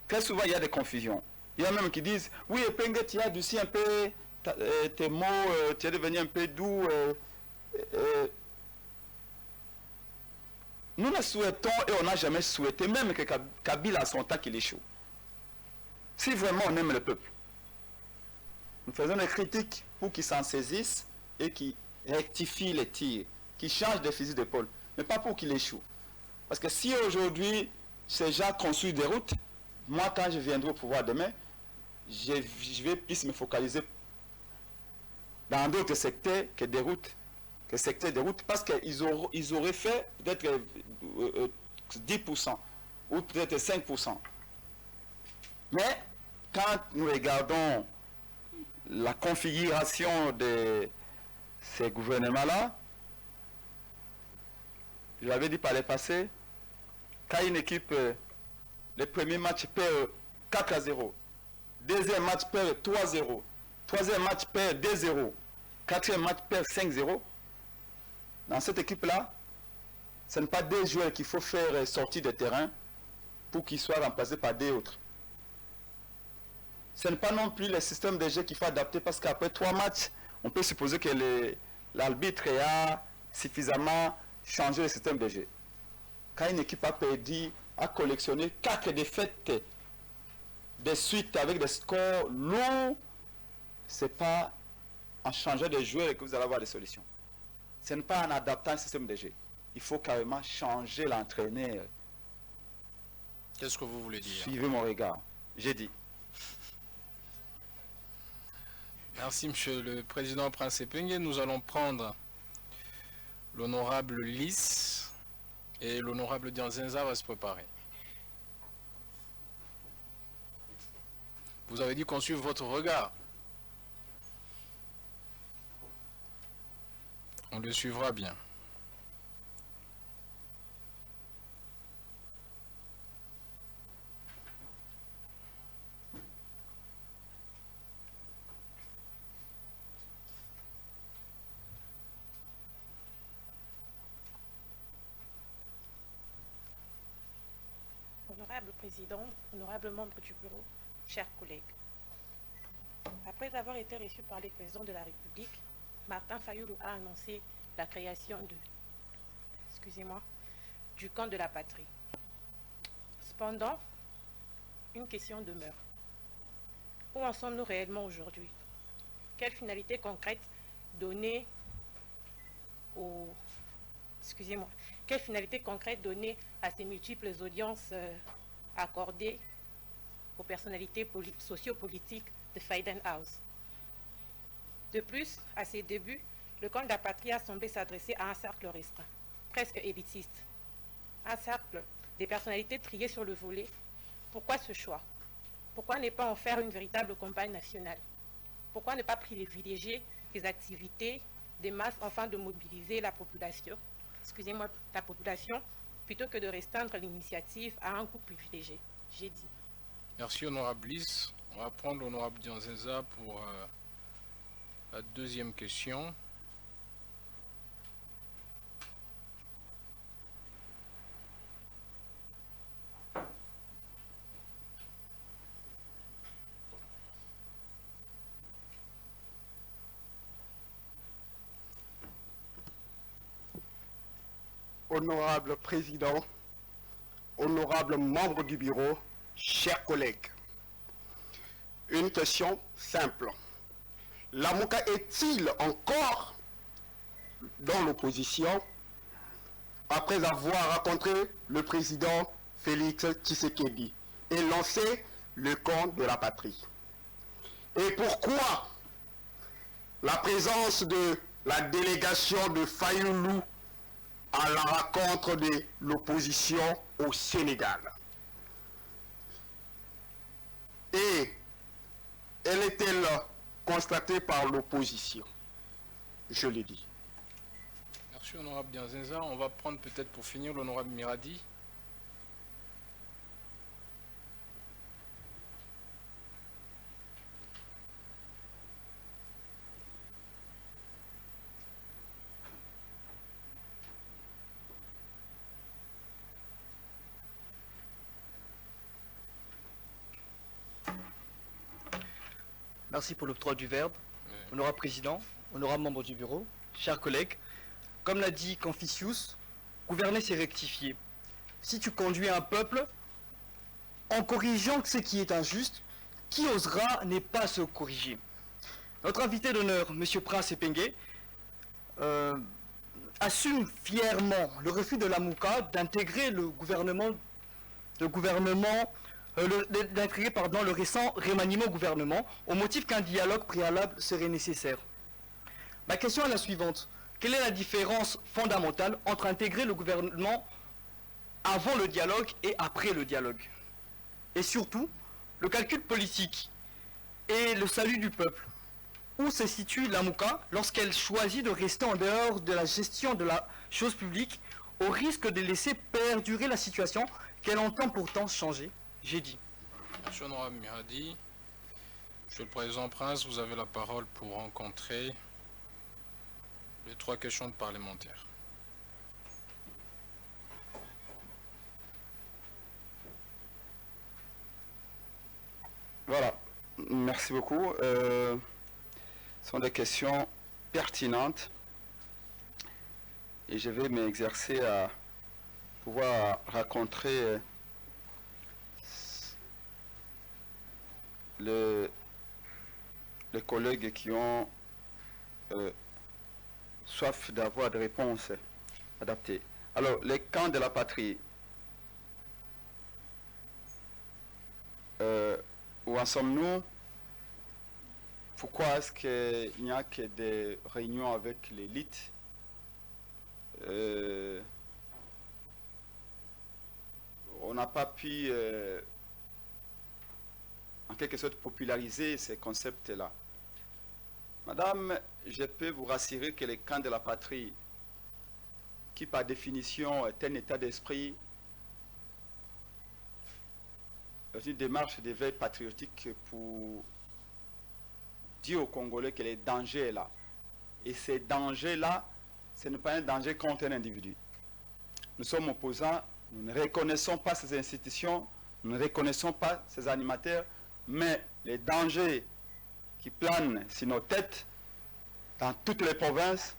Très souvent, il y a des confusions. Il y a même qui disent, oui, Penge, tu as adouci un peu tes mots, tu es devenu un peu doux. Nous ne souhaitons, et on n'a jamais souhaité, même que Kabila a son temps qu'il échoue. Si vraiment on aime le peuple, nous faisons des critiques pour qu'ils s'en saisissent et qu'ils rectifient les tirs, qu'ils changent de fusil d'épaule, mais pas pour qu'il échoue. Parce que si aujourd'hui, ces gens construisent des routes, moi, quand je viendrai au pouvoir demain, je vais plus me focaliser dans d'autres secteurs que des routes, parce qu'ils auraient fait peut-être 10% ou peut-être 5%. Mais quand nous regardons la configuration de ces gouvernements-là, je l'avais dit par le passé, quand une équipe, le premier match perd 4-0, deuxième match perd 3-0, troisième match perd 2-0, quatrième match perd 5-0, dans cette équipe-là, ce n'est pas des joueurs qu'il faut faire sortir de terrain pour qu'ils soient remplacés par des autres. Ce n'est pas non plus le système de jeu qu'il faut adapter parce qu'après 3 matchs, on peut supposer que l'arbitre a suffisamment changé le système de jeu. Quand une équipe a perdu, a collectionné 4 défaites de suite avec des scores lourds, ce n'est pas en changeant de joueurs que vous allez avoir des solutions. Ce n'est pas en adaptant le système de jeu. Il faut carrément changer l'entraîneur. Qu'est-ce que vous voulez dire? Suivez mon regard. J'ai dit. Merci, Monsieur le Président Prince Epenge. Nous allons prendre l'honorable Lys et l'honorable Dianzenza va se préparer. Vous avez dit qu'on suive votre regard. On le suivra bien. Honorable Président, honorable membre du bureau, chers collègues. Après avoir été reçu par le président de la République, Martin Fayulu a annoncé la création du camp de la patrie. Cependant, une question demeure. Où en sommes-nous réellement aujourd'hui? Quelle finalité concrète donner à ces multiples audiences accordées aux personnalités sociopolitiques de Freedom House? De plus, à ses débuts, le camp de la patrie a semblé s'adresser à un cercle restreint, presque élitiste. Un cercle des personnalités triées sur le volet. Pourquoi ce choix? Pourquoi ne pas en faire une véritable campagne nationale? Pourquoi ne pas privilégier des activités des masses afin de mobiliser la population, plutôt que de restreindre l'initiative à un groupe privilégié? J'ai dit. Merci, honorable Lys. On va prendre l'honorable Dianzenza pour la deuxième question. Honorable Président, honorables membres du bureau, chers collègues. Une question simple. Lamouka est-il encore dans l'opposition après avoir rencontré le président Félix Tshisekedi et lancé le camp de la patrie? Et pourquoi la présence de la délégation de Fayulu à la rencontre de l'opposition au Sénégal? Et elle est-elle constatée par l'opposition? Je l'ai dit. Merci, honorable Dianzenza. On va prendre peut-être pour finir l'honorable Miradi. Merci pour l'octroi du verbe. Honorable Président, honorable membre du bureau, chers collègues, comme l'a dit Confucius, gouverner c'est rectifier. Si tu conduis un peuple en corrigeant ce qui est injuste, qui osera ne pas se corriger? Notre invité d'honneur, M. Prince Epenge, assume fièrement le refus de Lamouka d'intégrer le récent remaniement au gouvernement au motif qu'un dialogue préalable serait nécessaire. Ma question est la suivante. Quelle est la différence fondamentale entre intégrer le gouvernement avant le dialogue et après le dialogue? Et surtout, le calcul politique et le salut du peuple. Où se situe Lamouka lorsqu'elle choisit de rester en dehors de la gestion de la chose publique au risque de laisser perdurer la situation qu'elle entend pourtant changer? J'ai dit. Monsieur honorable Miradi, Monsieur le Président Prince, vous avez la parole pour rencontrer les 3 questions de parlementaires. Voilà, merci beaucoup. Ce sont des questions pertinentes et je vais m'exercer à pouvoir rencontrer les collègues qui ont soif d'avoir des réponses adaptées. Alors, les camps de la patrie, où en sommes-nous? Pourquoi est-ce qu'il n'y a que des réunions avec l'élite? On n'a pas pu, en quelque sorte, populariser ces concepts-là. Madame, je peux vous rassurer que les camps de la patrie, qui par définition est un état d'esprit, une démarche d'éveil patriotique pour dire aux Congolais que les dangers est là. Et ces dangers-là, ce n'est pas un danger contre un individu. Nous sommes opposants, nous ne reconnaissons pas ces institutions, nous ne reconnaissons pas ces animateurs, mais les dangers qui planent sur nos têtes, dans toutes les provinces,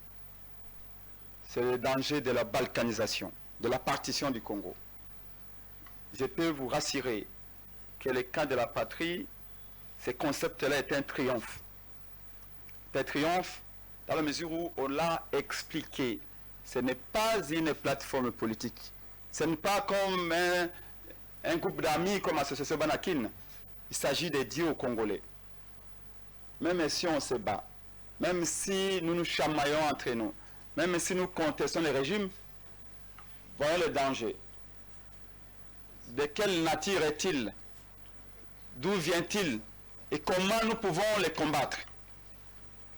c'est le danger de la balkanisation, de la partition du Congo. Je peux vous rassurer que le cas de la patrie, ce concept-là est un triomphe. C'est un triomphe dans la mesure où on l'a expliqué. Ce n'est pas une plateforme politique. Ce n'est pas comme un groupe d'amis comme l'association Banakin. Il s'agit de dire aux Congolais, même si on se bat, même si nous nous chamaillons entre nous, même si nous contestons le régime, voyons le danger. De quelle nature est-il? D'où vient-il? Et comment nous pouvons les combattre?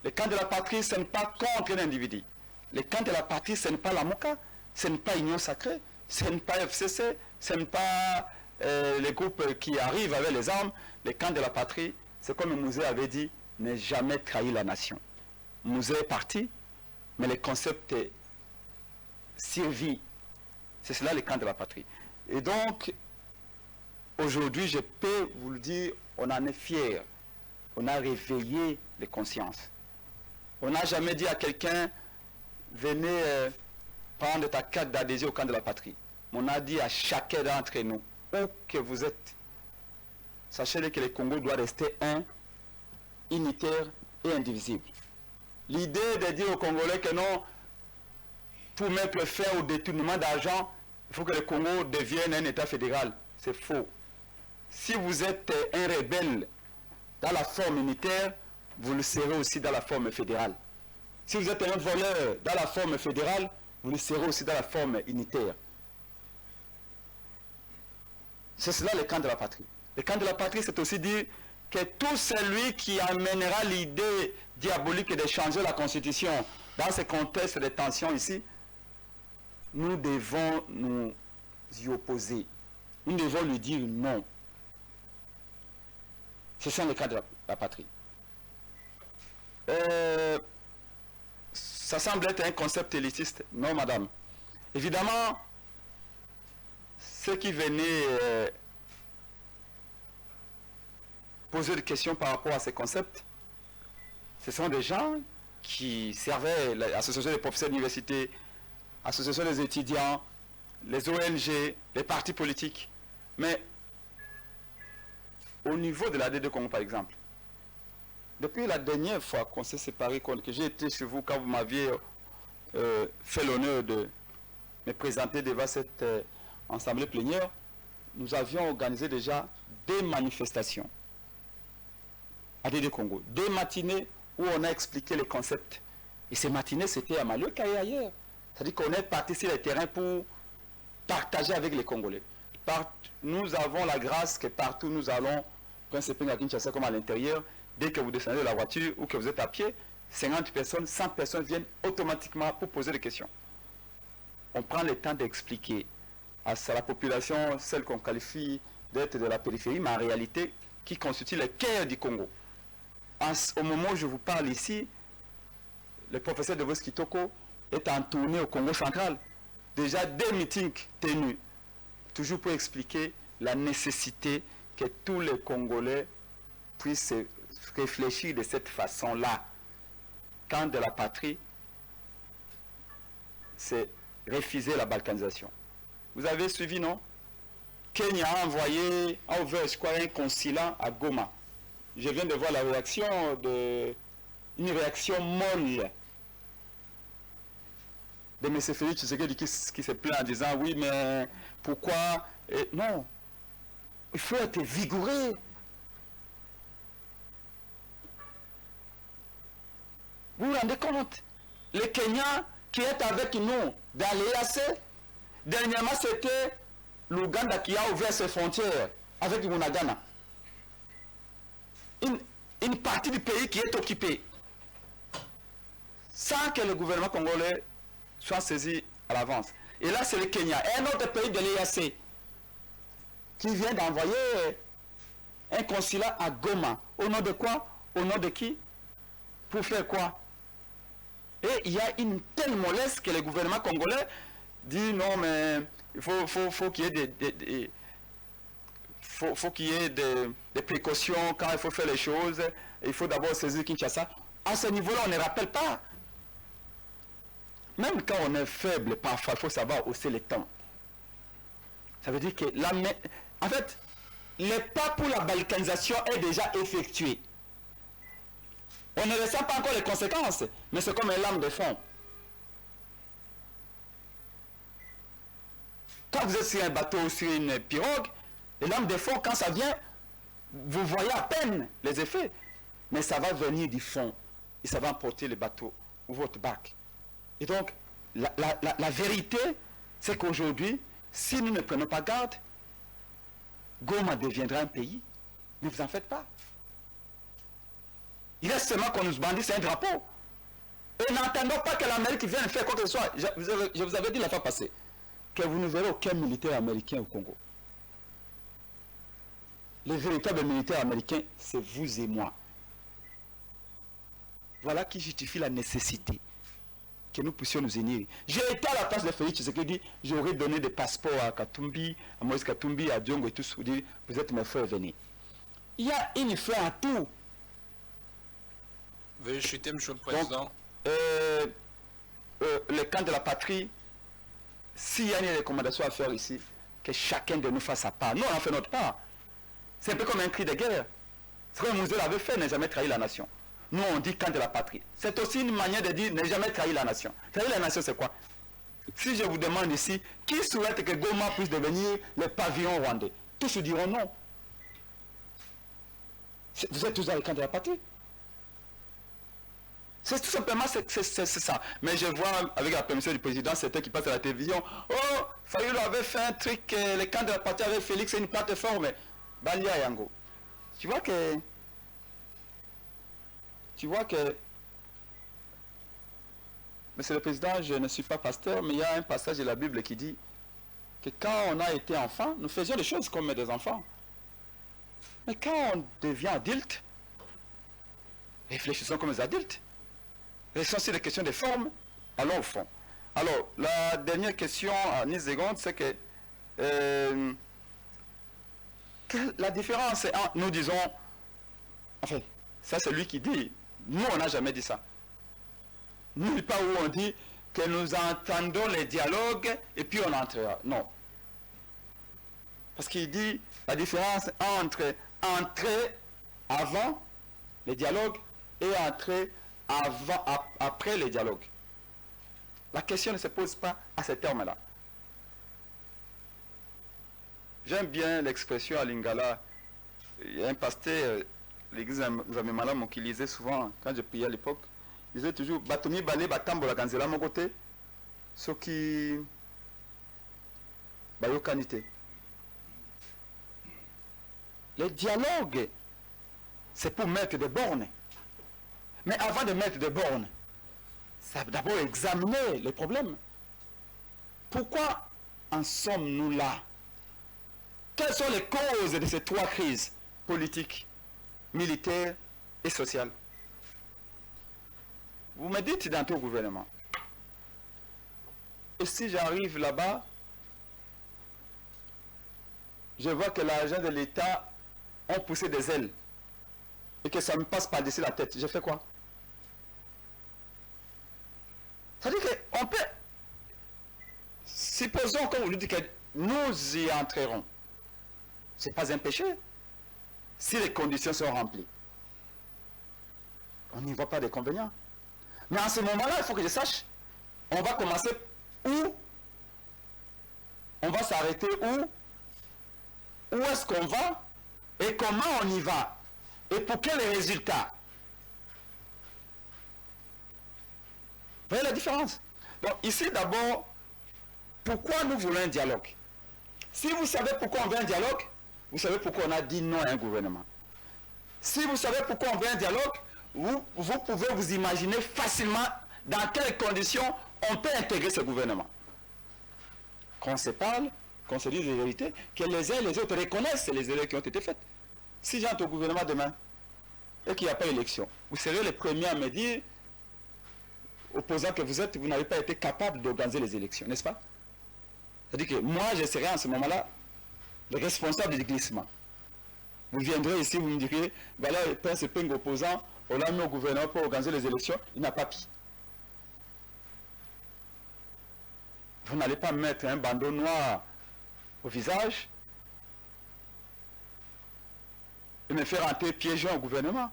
Le camp de la patrie, ce n'est pas contre un individu. Le camp de la patrie, ce n'est pas la MOCA, ce n'est pas Union Sacrée, ce n'est pas FCC, ce n'est pas les groupes qui arrivent avec les armes. Le camp de la patrie, c'est comme Mouzé avait dit, n'est jamais trahi la nation. Mouzé est parti, mais le concept est survie. C'est cela le camp de la patrie. Et donc, aujourd'hui, je peux vous le dire, on en est fiers. On a réveillé les consciences. On n'a jamais dit à quelqu'un, venez prendre ta carte d'adhésion au camp de la patrie. On a dit à chacun d'entre nous, où que vous êtes, sachez que le Congo doit rester un, unitaire et indivisible. L'idée de dire aux Congolais que non, pour mettre fin au détournement d'argent, il faut que le Congo devienne un État fédéral. C'est faux. Si vous êtes un rebelle dans la forme unitaire, vous le serez aussi dans la forme fédérale. Si vous êtes un voleur dans la forme fédérale, vous le serez aussi dans la forme unitaire. C'est cela le camp de la patrie. Le camp de la patrie, c'est aussi dire que tout celui qui amènera l'idée diabolique de changer la Constitution dans ce contexte de tension ici, nous devons nous y opposer. Nous devons lui dire non. Ce sont les cas de la patrie. Ça semble être un concept élitiste. Non, madame. Évidemment, ceux qui venaient poser des questions par rapport à ces concepts, ce sont des gens qui servaient l'association des professeurs d'université, l'association des étudiants, les ONG, les partis politiques. Mais au niveau de la l'AD2 Congo, par exemple, depuis la dernière fois qu'on s'est séparés, que j'ai été chez vous quand vous m'aviez fait l'honneur de me présenter devant cette assemblée plénière, nous avions organisé déjà des manifestations à l'AD2 Congo, des matinées où on a expliqué les concepts. Et ces matinées, c'était à Malioka et ailleurs. C'est-à-dire qu'on est parti sur le terrain pour partager avec les Congolais. Nous avons la grâce que partout nous allons, principalement à Kinshasa comme à l'intérieur, dès que vous descendez de la voiture ou que vous êtes à pied, 50 personnes, 100 personnes viennent automatiquement pour poser des questions. On prend le temps d'expliquer à la population, celle qu'on qualifie d'être de la périphérie, mais en réalité, qui constitue le cœur du Congo. Au moment où je vous parle ici, le professeur de Voskitoko est en tournée au Congo central. Déjà des meetings tenus, toujours pour expliquer la nécessité que tous les Congolais puissent réfléchir de cette façon-là. Quand de la patrie, c'est refuser la balkanisation. Vous avez suivi, non? Kenya a ouvert, je crois, un consulat à Goma. Je viens de voir la réaction une réaction molle de M. Félix Tshisekedi qui se plaint en disant oui, mais pourquoi? Non, il faut être vigoureux. Vous vous rendez compte? Les Kenyans qui est avec nous dans l'EAC, dernièrement c'était l'Ouganda qui a ouvert ses frontières avec le Bunagana. Une partie du pays qui est occupée sans que le gouvernement congolais soit saisi à l'avance. Et là c'est le Kenya, un autre pays de l'EAC qui vient d'envoyer un consulat à Goma. Au nom de quoi? Au nom de qui? Pour faire quoi? Et il y a une telle mollesse que le gouvernement congolais dit non, mais il faut qu'il y ait faut qu'il y ait des précautions quand il faut faire les choses. Il faut d'abord saisir Kinshasa. À ce niveau-là, on ne rappelle pas. Même quand on est faible, parfois, il faut savoir hausser les temps. Ça veut dire que en fait, le pas pour la balkanisation est déjà effectué. On ne ressent pas encore les conséquences, mais c'est comme une lame de fond. Quand vous êtes sur un bateau ou sur une pirogue, les lames de fond, quand ça vient, vous voyez à peine les effets. Mais ça va venir du fond et ça va emporter le bateau ou votre barque. Et donc, la vérité, c'est qu'aujourd'hui, si nous ne prenons pas garde, Goma deviendra un pays. Ne vous en faites pas. Il reste seulement qu'on nous bandit, c'est un drapeau. Et n'entendons pas que l'Amérique vienne faire quoi que ce soit. Je vous avais dit la fois passée que vous ne verrez aucun militaire américain au Congo. Les véritables militaires américains, c'est vous et moi. Voilà qui justifie la nécessité que nous puissions nous unir. J'ai été à la place de Félix Tshisekedi, j'aurais donné des passeports à Katumbi, à Moïse Katumbi, à Diongo et tous, vous dire, vous êtes mes frères, venez. Il y a une fin à tout. Veuillez chuter, Monsieur le Président. Donc, le camp de la patrie, s'il y a une recommandation à faire ici, que chacun de nous fasse sa part. Nous, on en fait notre part. C'est un peu comme un cri de guerre. Ce que Mouzé l'avait fait, n'a jamais trahi la nation. Nous, on dit camp de la patrie. C'est aussi une manière de dire ne jamais trahir la nation. Trahir la nation, c'est quoi? Si je vous demande ici, qui souhaite que Goma puisse devenir le pavillon rwandais? Tous diront non. Vous êtes tous dans le camp de la patrie. C'est tout simplement c'est ça. Mais je vois avec la permission du président, c'était qui passe à la télévision. Oh, Fayulu avait fait un truc, le camp de la patrie avec Félix, c'est une plateforme. Balia Yango. Tu vois que. Monsieur le Président, je ne suis pas pasteur, mais il y a un passage de la Bible qui dit que quand on a été enfant, nous faisions des choses comme des enfants. Mais quand on devient adulte, réfléchissons comme des adultes. L'essentiel des questions de forme, allons au fond. Alors, la dernière question à 10 secondes, c'est que la différence entre, nous disons, enfin, ça c'est lui qui dit, nous on n'a jamais dit ça. Nulle part où on dit que nous entendons les dialogues et puis on entrera. Non. Parce qu'il dit la différence entre entrer avant les dialogues et entrer après les dialogues. La question ne se pose pas à ce terme-là. J'aime bien l'expression à Lingala. Il y a un pasteur, l'église Zamemalam, qui lisait souvent, quand je priais à l'époque, il disait toujours Batomi Bale Batambo la Ganzela mon côté, ce qui. Bayokanité. Les dialogues, c'est pour mettre des bornes. Mais avant de mettre des bornes, ça va d'abord examiner les problèmes. Pourquoi en sommes-nous là? Quelles sont les causes de ces trois crises politiques, militaires et sociales? Vous me dites dans tout gouvernement. Et si j'arrive là-bas, je vois que l'argent de l'État a poussé des ailes et que ça me passe par-dessus la tête, je fais quoi? Ça veut dire qu'on peut Supposons, comme vous le dites, que nous y entrerons. Ce n'est pas un péché. Si les conditions sont remplies, on n'y voit pas d'inconvénient. Mais en ce moment-là, il faut que je sache, on va commencer où, on va s'arrêter où est-ce qu'on va et comment on y va et pour quels résultats. Vous voyez la différence? Donc ici d'abord, pourquoi nous voulons un dialogue? Si vous savez pourquoi on veut un dialogue, vous savez pourquoi on a dit non à un gouvernement. Si vous savez pourquoi on veut un dialogue, vous pouvez vous imaginer facilement dans quelles conditions on peut intégrer ce gouvernement. Qu'on se parle, qu'on se dise les vérités, que les uns et les autres reconnaissent les erreurs qui ont été faites. Si j'entre au gouvernement demain et qu'il n'y a pas d'élection, vous serez les premiers à me dire, opposants que vous êtes, vous n'avez pas été capable d'organiser les élections, n'est-ce pas? C'est-à-dire que moi, je serai en ce moment-là le responsable du glissement. Vous viendrez ici, vous me direz, voilà, le prince Peng opposant, on l'a mis au gouvernement pour organiser les élections, il n'a pas pris. Vous n'allez pas mettre un bandeau noir au visage et me faire entrer piégeant au gouvernement.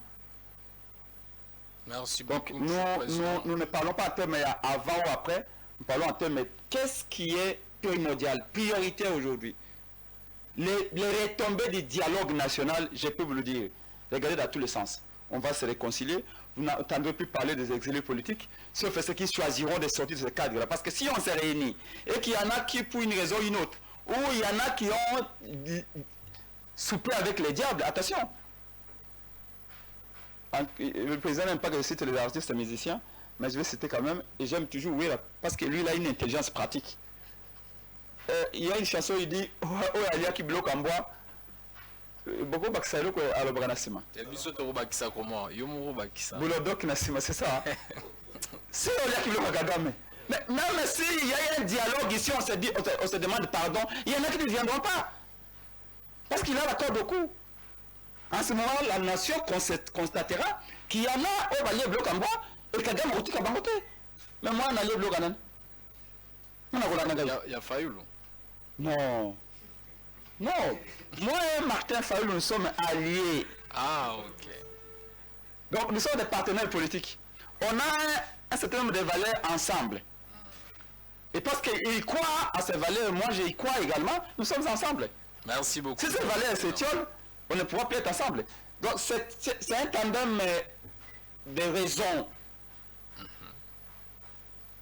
Merci Donc beaucoup. nous ne parlons pas en termes avant ou après, nous parlons en termes qu'est-ce qui est primordial, prioritaire aujourd'hui. Les retombées du dialogue national, je peux vous le dire, regardez dans tous les sens. On va se réconcilier, vous n'entendrez plus parler des exilés politiques, sauf ceux qui choisiront de sortir de ce cadre-là. Parce que si on s'est réunis, et qu'il y en a qui, pour une raison ou une autre, ou il y en a qui ont soupé avec les diables, attention. Le président n'aime pas que je cite les artistes et musiciens, mais je vais citer quand même, et j'aime toujours Ouéla, parce que lui, il a une intelligence pratique. Il y a une chanson, il dit « Oh, il y a qui bloque en bois ». Beaucoup bakisa loko alobra nasima. Biso to bakisa comment? Yo mo bakisa. Boulodok nasima, c'est ça. Si on y a qui bloque Kagame. Mais même s'il y a un dialogue ici, on se demande pardon, il y en a qui ne viendront pas. Parce qu'il a l'accord de coup. En ce moment, la nation constatera qu'il y en a au Balié bloc en bois et Kagame outi Kabangote. Mais moi, on a les blocs en Il y a Fayoulou. Non. Non. Moi et Martin Fayoulou, nous sommes alliés. Ah, ok. Donc, nous sommes des partenaires politiques. On a un certain nombre de valeurs ensemble. Et parce qu'il croit à ces valeurs, moi j'y crois également, nous sommes ensemble. Merci beaucoup. Si ces valeurs s'étiolent, on ne pourra plus être ensemble. Donc, c'est un tandem de raisons.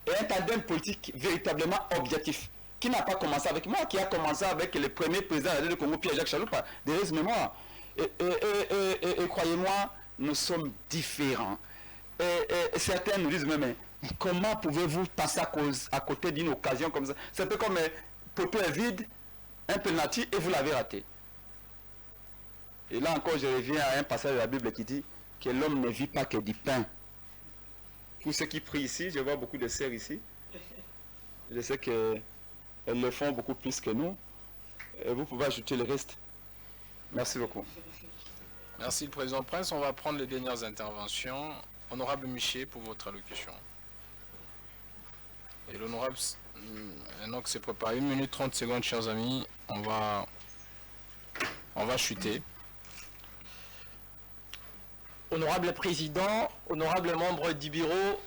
Et un tandem politique véritablement objectif, qui n'a pas commencé avec moi, qui a commencé avec le premier président de Congo, Pierre-Jacques Chaloupa, de raison mémoire. Et croyez-moi, nous sommes différents. Et certains nous disent, mais comment pouvez-vous passer à côté d'une occasion comme ça? C'est un peu comme poteau est vide, un penalty, et vous l'avez raté. Et là encore, je reviens à un passage de la Bible qui dit que l'homme ne vit pas que du pain. Pour ceux qui prient ici, je vois beaucoup de sœurs ici. Je sais qu'elles le font beaucoup plus que nous. Et vous pouvez ajouter le reste. Merci beaucoup. Merci le président Prince. On va prendre les dernières interventions. Honorable Miché pour votre allocution. Et l'honorable Enoch s'est préparé. 1 minute 30 secondes, chers amis. On va chuter. Honorable Président, honorables membres du bureau,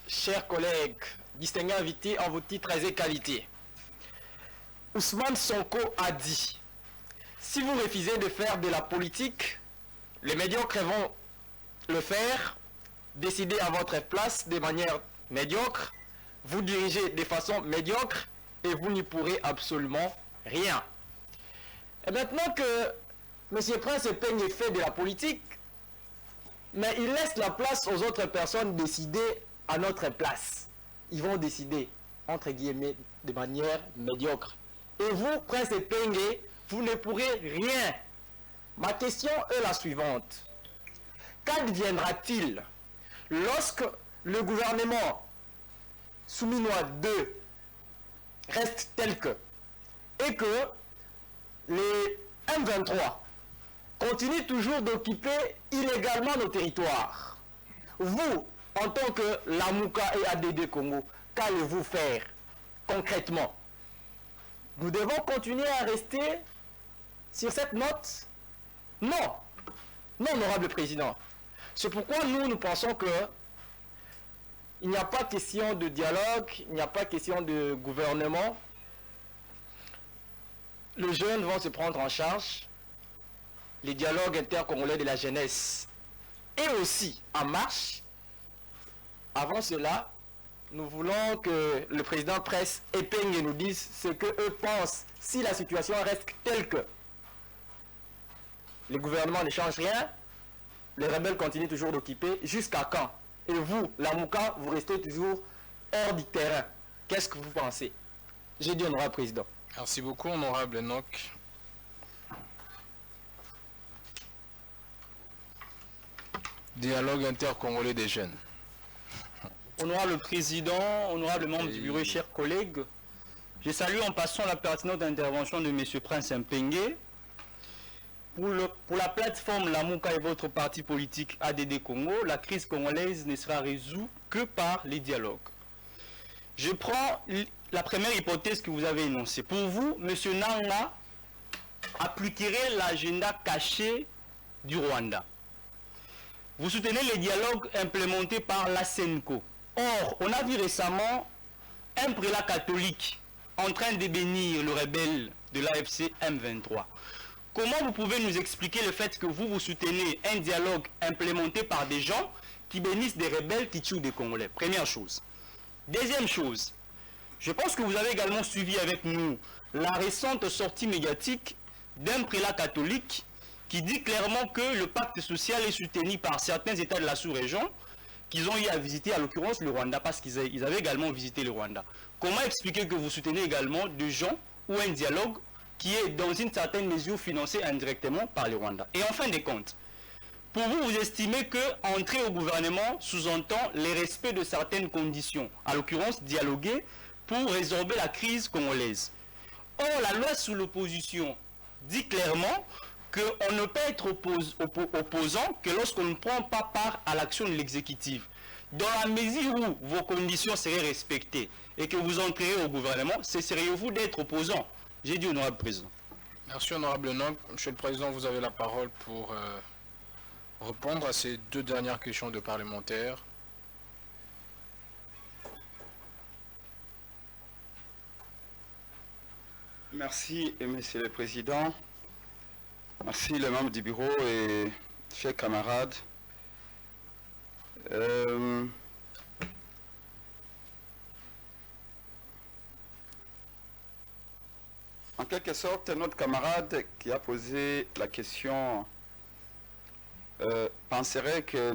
chers collègues, distingués invités en vos titres et qualités. Ousmane Sonko a dit, si vous refusez de faire de la politique, les médiocres vont le faire, décider à votre place de manière médiocre, vous dirigez de façon médiocre et vous n'y pourrez absolument rien. Et maintenant que M. Prince Peng fait de la politique, mais il laisse la place aux autres personnes décider à notre place. Ils vont décider, entre guillemets, de manière médiocre. Et vous, Prince Peng, vous ne pourrez rien. Ma question est la suivante. Qu'adviendra-t-il lorsque le gouvernement Souminois 2 reste tel que, et que les M23 continuent toujours d'occuper illégalement nos territoires? Vous, en tant que Lamouka et ADD Congo, qu'allez-vous faire concrètement? Nous devons continuer à rester sur cette note? Non. Non, honorable président. C'est pourquoi nous pensons que il n'y a pas question de dialogue, il n'y a pas question de gouvernement. Les jeunes vont se prendre en charge. Les dialogues intercongolais de la jeunesse est aussi en marche. Avant cela, nous voulons que le président presse épingle et nous dise ce qu'eux pensent si la situation reste telle que le gouvernement ne change rien, les rebelles continuent toujours d'occuper. Jusqu'à quand? Et vous, la Mouka, vous restez toujours hors du terrain. Qu'est-ce que vous pensez? J'ai dit honorable président. Merci beaucoup, honorable Enoch. Dialogue intercongolais des jeunes. Honorable président, honorable membre du bureau, chers collègues, je salue en passant la pertinente intervention de M. Prince Mpengue. Pour la plateforme Lamouka et votre parti politique ADD Congo, la crise congolaise ne sera résoute que par les dialogues. Je prends la première hypothèse que vous avez énoncée. Pour vous, M. Nanga appliquerait l'agenda caché du Rwanda. Vous soutenez les dialogues implémentés par la SENCO. Or, on a vu récemment un prélat catholique en train de bénir le rebelle de l'AFC M23. Comment vous pouvez nous expliquer le fait que vous soutenez un dialogue implémenté par des gens qui bénissent des rebelles qui tuent des Congolais? Première chose. Deuxième chose, je pense que vous avez également suivi avec nous la récente sortie médiatique d'un prélat catholique qui dit clairement que le pacte social est soutenu par certains États de la sous-région qu'ils ont eu à visiter, à l'occurrence le Rwanda, parce qu'ils avaient également visité le Rwanda. Comment expliquer que vous soutenez également des gens ou un dialogue qui est dans une certaine mesure financé indirectement par le Rwanda? Et en fin de compte, pour vous, vous estimez que entrer au gouvernement sous-entend le respect de certaines conditions, à l'occurrence dialoguer pour résorber la crise congolaise. Or, la loi sous l'opposition dit clairement qu'on ne peut être opposant que lorsqu'on ne prend pas part à l'action de l'exécutif. Dans la mesure où vos conditions seraient respectées et que vous entrerez au gouvernement, cesseriez-vous d'être opposant? J'ai dit honorable président. Merci honorable Enoch. Monsieur le Président, vous avez la parole pour répondre à ces deux dernières questions de parlementaires. Merci, Monsieur le Président. Merci les membres du bureau et chers camarades. En quelque sorte, notre camarade qui a posé la question penserait que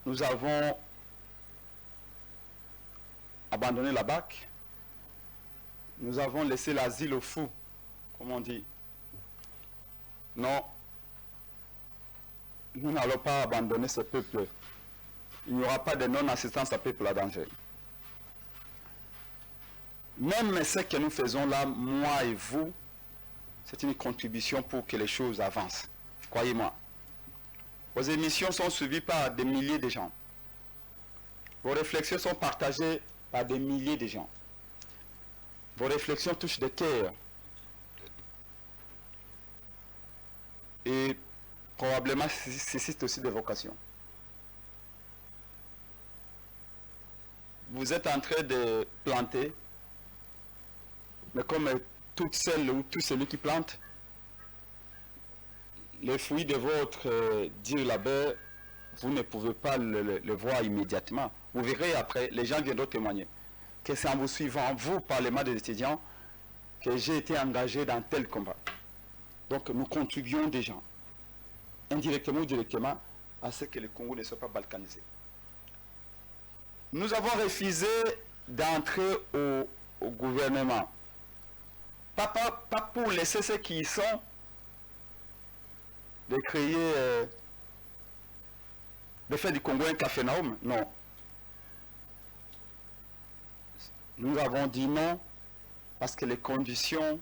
nous avons abandonné la BAC, nous avons laissé l'asile aux fous, comme on dit. Non, nous n'allons pas abandonner ce peuple. Il n'y aura pas de non-assistance à peuple à danger. Même ce que nous faisons là, moi et vous, c'est une contribution pour que les choses avancent. Croyez-moi. Vos émissions sont suivies par des milliers de gens. Vos réflexions sont partagées par des milliers de gens. Vos réflexions touchent des cœurs. Et probablement suscitent aussi des vocations. Vous êtes en train de planter, mais comme toutes celles ou tous celui qui plante, les fruits de votre dur labeur, vous ne pouvez pas le voir immédiatement. Vous verrez après, les gens viendront témoigner que c'est en vous suivant, vous, Parlement des étudiants, que j'ai été engagé dans tel combat. Donc nous contribuons déjà, indirectement ou directement, à ce que le Congo ne soit pas balkanisé. Nous avons refusé d'entrer au gouvernement. Pas pour laisser ceux qui y sont, de créer, de faire du Congo un Capharnaüm, non. Nous avons dit non parce que les conditions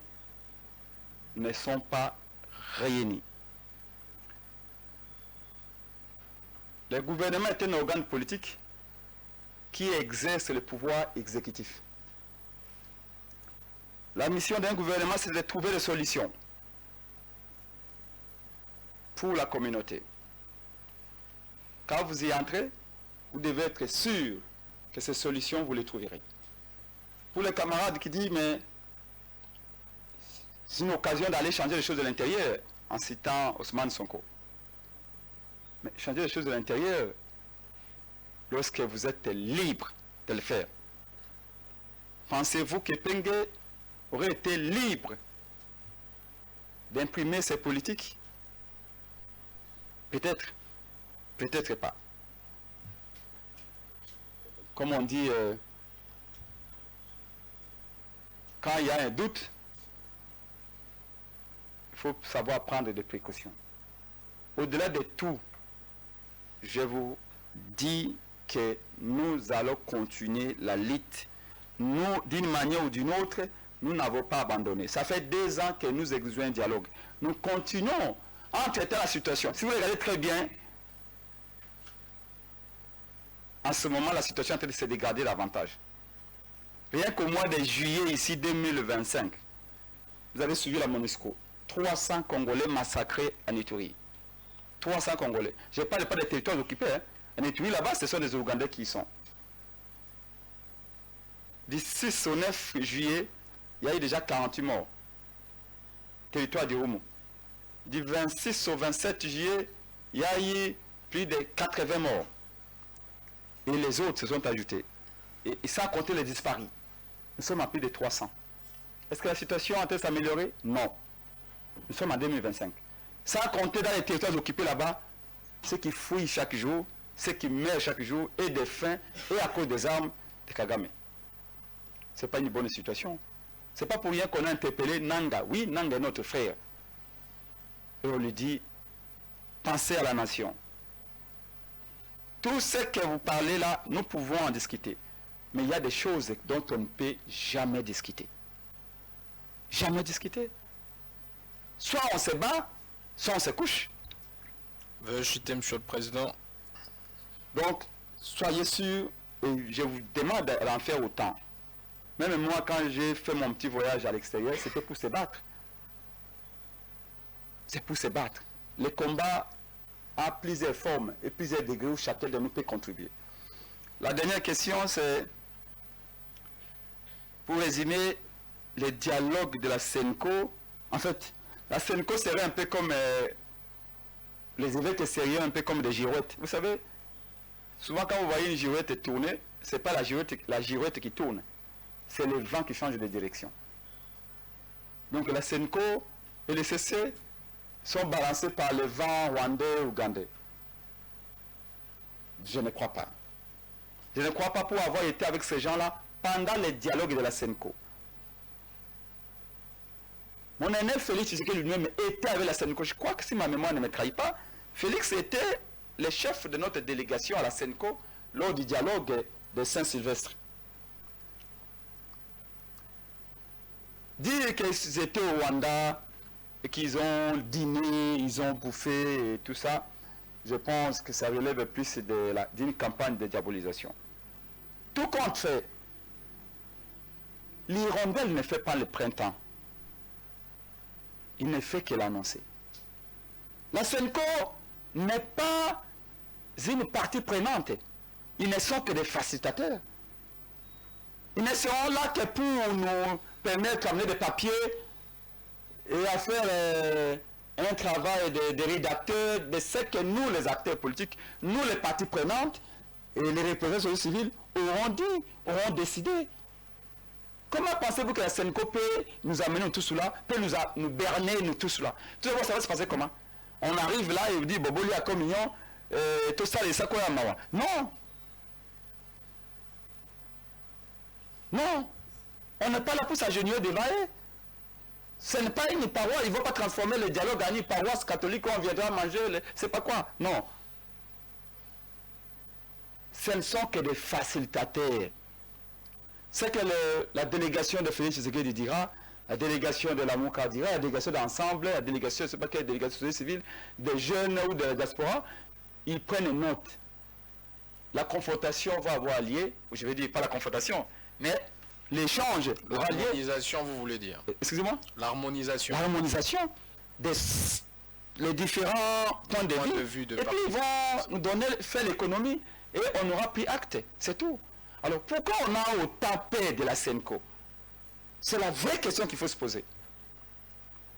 ne sont pas réunies. Le gouvernement est un organe politique qui exerce le pouvoir exécutif. La mission d'un gouvernement, c'est de trouver des solutions pour la communauté. Quand vous y entrez, vous devez être sûr que ces solutions, vous les trouverez. Pour les camarades qui disent, mais c'est une occasion d'aller changer les choses de l'intérieur, en citant Ousmane Sonko. Mais changer les choses de l'intérieur, lorsque vous êtes libre de le faire. Pensez-vous que Penge aurait été libre d'imprimer ses politiques? Peut-être, peut-être pas. Comme on dit, quand il y a un doute, il faut savoir prendre des précautions. Au-delà de tout, je vous dis que nous allons continuer la lutte. Nous, d'une manière ou d'une autre, nous n'avons pas abandonné. Ça fait 2 ans que nous exécutons un dialogue. Nous continuons à traiter la situation. Si vous regardez très bien, en ce moment, la situation est en train de se dégrader davantage. Rien qu'au mois de juillet, ici, 2025, vous avez suivi la MONUSCO. 300 Congolais massacrés en Ituri. 300 Congolais. Je ne parle pas des territoires occupés. Hein. En Ituri, là-bas, ce sont des Ougandais qui y sont. Du 6 au 9 juillet, il y a eu déjà 48 morts. Territoire du Roumo. Du 26 au 27 juillet, il y a eu plus de 80 morts. Et les autres se sont ajoutés. Et sans compter les disparus. Nous sommes à plus de 300. Est-ce que la situation est en train de s'améliorer? Non. Nous sommes en 2025. Sans compter dans les territoires occupés là-bas, ceux qui fouillent chaque jour, ceux qui meurent chaque jour, et des faim, et à cause des armes de Kagame. Ce n'est pas une bonne situation. Ce n'est pas pour rien qu'on a interpellé Nanga. Oui, Nanga est notre frère. Et on lui dit, pensez à la nation. Tout ce que vous parlez là, nous pouvons en discuter. Mais il y a des choses dont on ne peut jamais discuter. Jamais discuter. Soit on se bat, soit on se couche. Veuillez chuter, Monsieur le Président. Donc, soyez sûrs, et je vous demande d'en faire autant. Même moi, quand j'ai fait mon petit voyage à l'extérieur, c'était pour se battre. C'est pour se battre. Le combat a plusieurs formes et plusieurs degrés où chacun de nous peut contribuer. La dernière question, c'est, pour résumer, les dialogues de la SENCO. En fait, la SENCO serait un peu comme les évêques sérieux, un peu comme des girouettes. Vous savez, souvent quand vous voyez une girouette tourner, ce n'est pas la girouette qui tourne, c'est le vent qui change de direction. Donc la SENCO et le CC sont balancés par le vent rwandais, ougandais. Je ne crois pas. Je ne crois pas pour avoir été avec ces gens-là pendant les dialogues de la SENCO. Mon aîné Félix Tshisekedi lui-même était avec la SENCO. Je crois que si ma mémoire ne me trahit pas, Félix était le chef de notre délégation à la SENCO lors du dialogue de Saint-Sylvestre. Dire qu'ils étaient au Rwanda et qu'ils ont dîné, ils ont bouffé et tout ça, je pense que ça relève plus d'une campagne de diabolisation. Tout compte fait, l'hirondelle ne fait pas le printemps. Il ne fait que l'annoncer. La SENCO n'est pas une partie prenante. Ils ne sont que des facilitateurs. Ils ne seront là que pour nous permettre d'amener des papiers et à faire un travail de rédacteur de ce que nous, les acteurs politiques, nous, les parties prenantes et les représentants civils auront dit, auront décidé. Comment pensez-vous que la SENCO peut nous amener nous tous là, peut nous berner nous tous là? Tout d'abord, ça va se passer comment? On arrive là et on dit, Bobo, lui a communion, tout ça, et ça, quoi, mawa. Non! Non! On n'est pas là pour s'agenouiller devant eux. Ce n'est pas une paroisse, ils ne vont pas transformer le dialogue en une paroisse catholique où on viendra manger, c'est pas quoi? Non. Ce ne sont que des facilitateurs. C'est que la délégation de Félix Tshisekedi dira, la délégation de la Mouka dira, la délégation d'ensemble, la délégation, je ne sais pas quelle délégation civile, des jeunes ou de la diaspora, ils prennent note. La confrontation va avoir lieu, ou je vais dire pas la confrontation, mais l'échange rallié. L'harmonisation, vous voulez dire? Excusez-moi? L'harmonisation. L'harmonisation les différents points de vue. Et puis ils vont nous donner, faire l'économie et on aura pris acte. C'est tout. Alors pourquoi on a autant peur de la SENCO? C'est la vraie question qu'il faut se poser.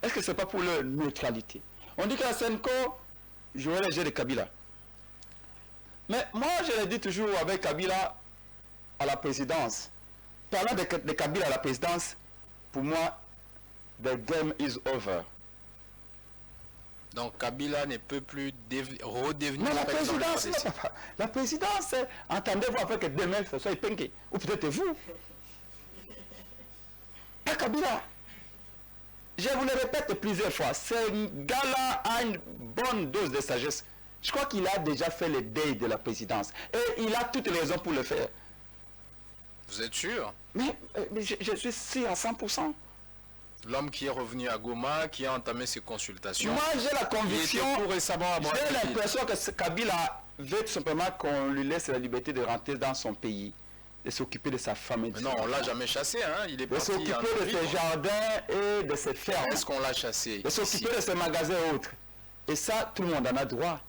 Est-ce que ce n'est pas pour leur neutralité? On dit que la SENCO jouait les jeux de Kabila. Mais moi, je le dis toujours avec Kabila à la présidence. Parlant de Kabila à la présidence, pour moi, the game is over. Donc Kabila ne peut plus redevenir la président de la présidence, RDC. la présidence, entendez-vous avec que demain, ce soit Penke, ou peut-être vous. Pas Kabila. Je vous le répète plusieurs fois, ce gars-là a une bonne dose de sagesse. Je crois qu'il a déjà fait le deuil de la présidence. Et il a toutes les raisons pour le faire. Vous êtes sûr? Mais je suis sûr à 100%. L'homme qui est revenu à Goma, qui a entamé ses consultations. Moi, j'ai la conviction, tout récemment à j'ai l'impression que Kabila veut tout simplement qu'on lui laisse la liberté de rentrer dans son pays, de s'occuper de sa femme et de Mais non, on l'a jamais chassé, hein. Il est de parti. s'occuper de ses jardins et de ses fermes, Est-ce qu'on l'a chassé? de s'occuper de ses magasins et autres. Et ça, tout le monde en a droit.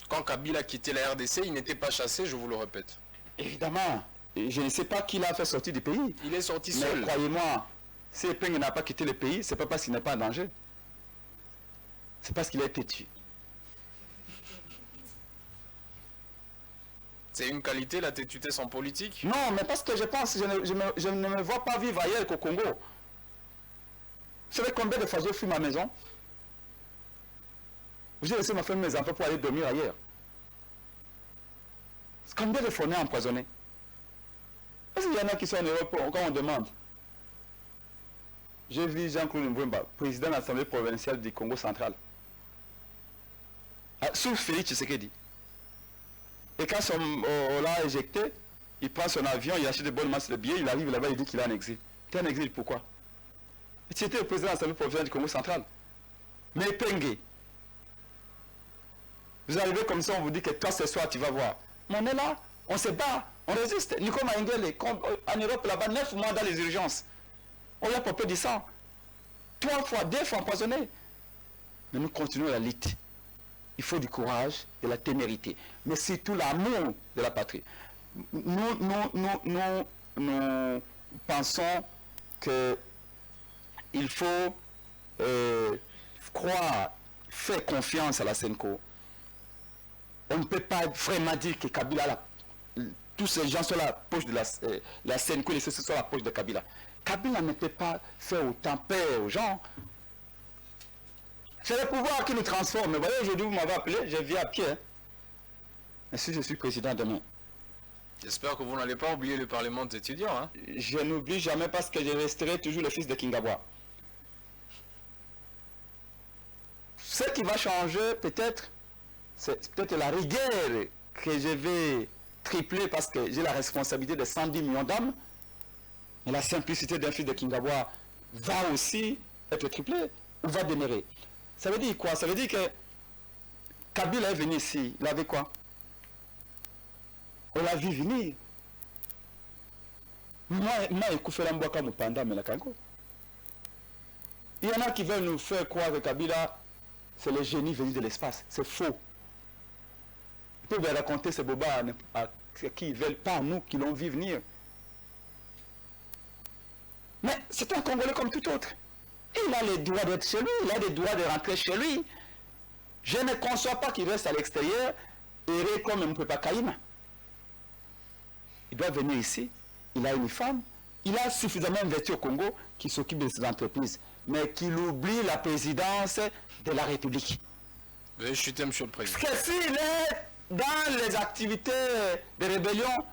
Quand Kabila quittait la RDC, il n'était pas chassé, je vous le répète. Évidemment, je ne sais pas qui l'a fait sortir du pays. Il est sorti Mais seul. croyez-moi, si Epeng n'a pas quitté le pays, c'est pas parce qu'il n'est pas en danger. C'est parce qu'il a été tué. C'est une qualité, la tétuité sans politique? Non, mais parce que je pense, je ne me vois pas vivre ailleurs qu'au Congo. Vous savez combien de fois j'ai fui ma maison? J'ai laissé ma femme et mes enfants pour aller dormir ailleurs. Combien de fois on est empoisonné? Est-ce qu'il y en a qui sont en Europe quand on demande? J'ai vu Jean-Claude Mbouemba, président de l'Assemblée provinciale du Congo central. Sous Félix Tshisekedi. Et quand on l'a éjecté, il prend son avion, il achète de bonnes masses de billets, il arrive là-bas, il dit qu'il est en exil. Tu es en exil pourquoi? Tu étais le président de l'Assemblée provinciale du Congo central. Mais Pengue, vous arrivez comme ça, on vous dit que toi ce soir tu vas voir. Mais on est là, on se bat, on résiste. Nico Maïngele, en Europe là-bas, 9 mois dans les urgences. On a popé du sang. 3 fois, 2 fois empoisonné. Mais nous continuons la lutte. Il faut du courage, de la témérité, mais surtout l'amour de la patrie. Nous pensons qu'il faut croire, faire confiance à la SENCO. On ne peut pas vraiment dire que Kabila, tous ces gens sont la poche de la SENCO, et ceux sont la poche de Kabila. Kabila ne peut pas faire autant peur aux gens. C'est le pouvoir qui nous transforme. Vous voyez, aujourd'hui, vous m'avez appelé, je viens à pied. Hein. Et si je suis président demain? J'espère que vous n'allez pas oublier le Parlement des étudiants. Hein? Je n'oublie jamais parce que je resterai toujours le fils de Kingabwa. Ce qui va changer, peut-être, c'est peut-être la rigueur que je vais tripler parce que j'ai la responsabilité de 110 millions d'âmes. Mais la simplicité d'un fils de Kingabwa va aussi être triplée ou va demeurer. Ça veut dire quoi? Ça veut dire que Kabila est venu ici. Il avait quoi? On l'a vu venir. Il y en a qui veulent nous faire croire que Kabila, c'est le génie venu de l'espace. C'est faux. Ils peuvent raconter ces bobas à qui ne veulent pas, nous qui l'ont vu venir. Mais c'est un Congolais comme tout autre. Il a le droit d'être chez lui, il a le droit de rentrer chez lui. Je ne conçois pas qu'il reste à l'extérieur, errer comme un Mpepa Kaïma. Il doit venir ici, il a une femme, il a suffisamment investi au Congo qui s'occupe de ses entreprises, mais qu'il oublie la présidence de la République. Vous avez chuté, monsieur le président. Parce que s'il est dans les activités de rébellion,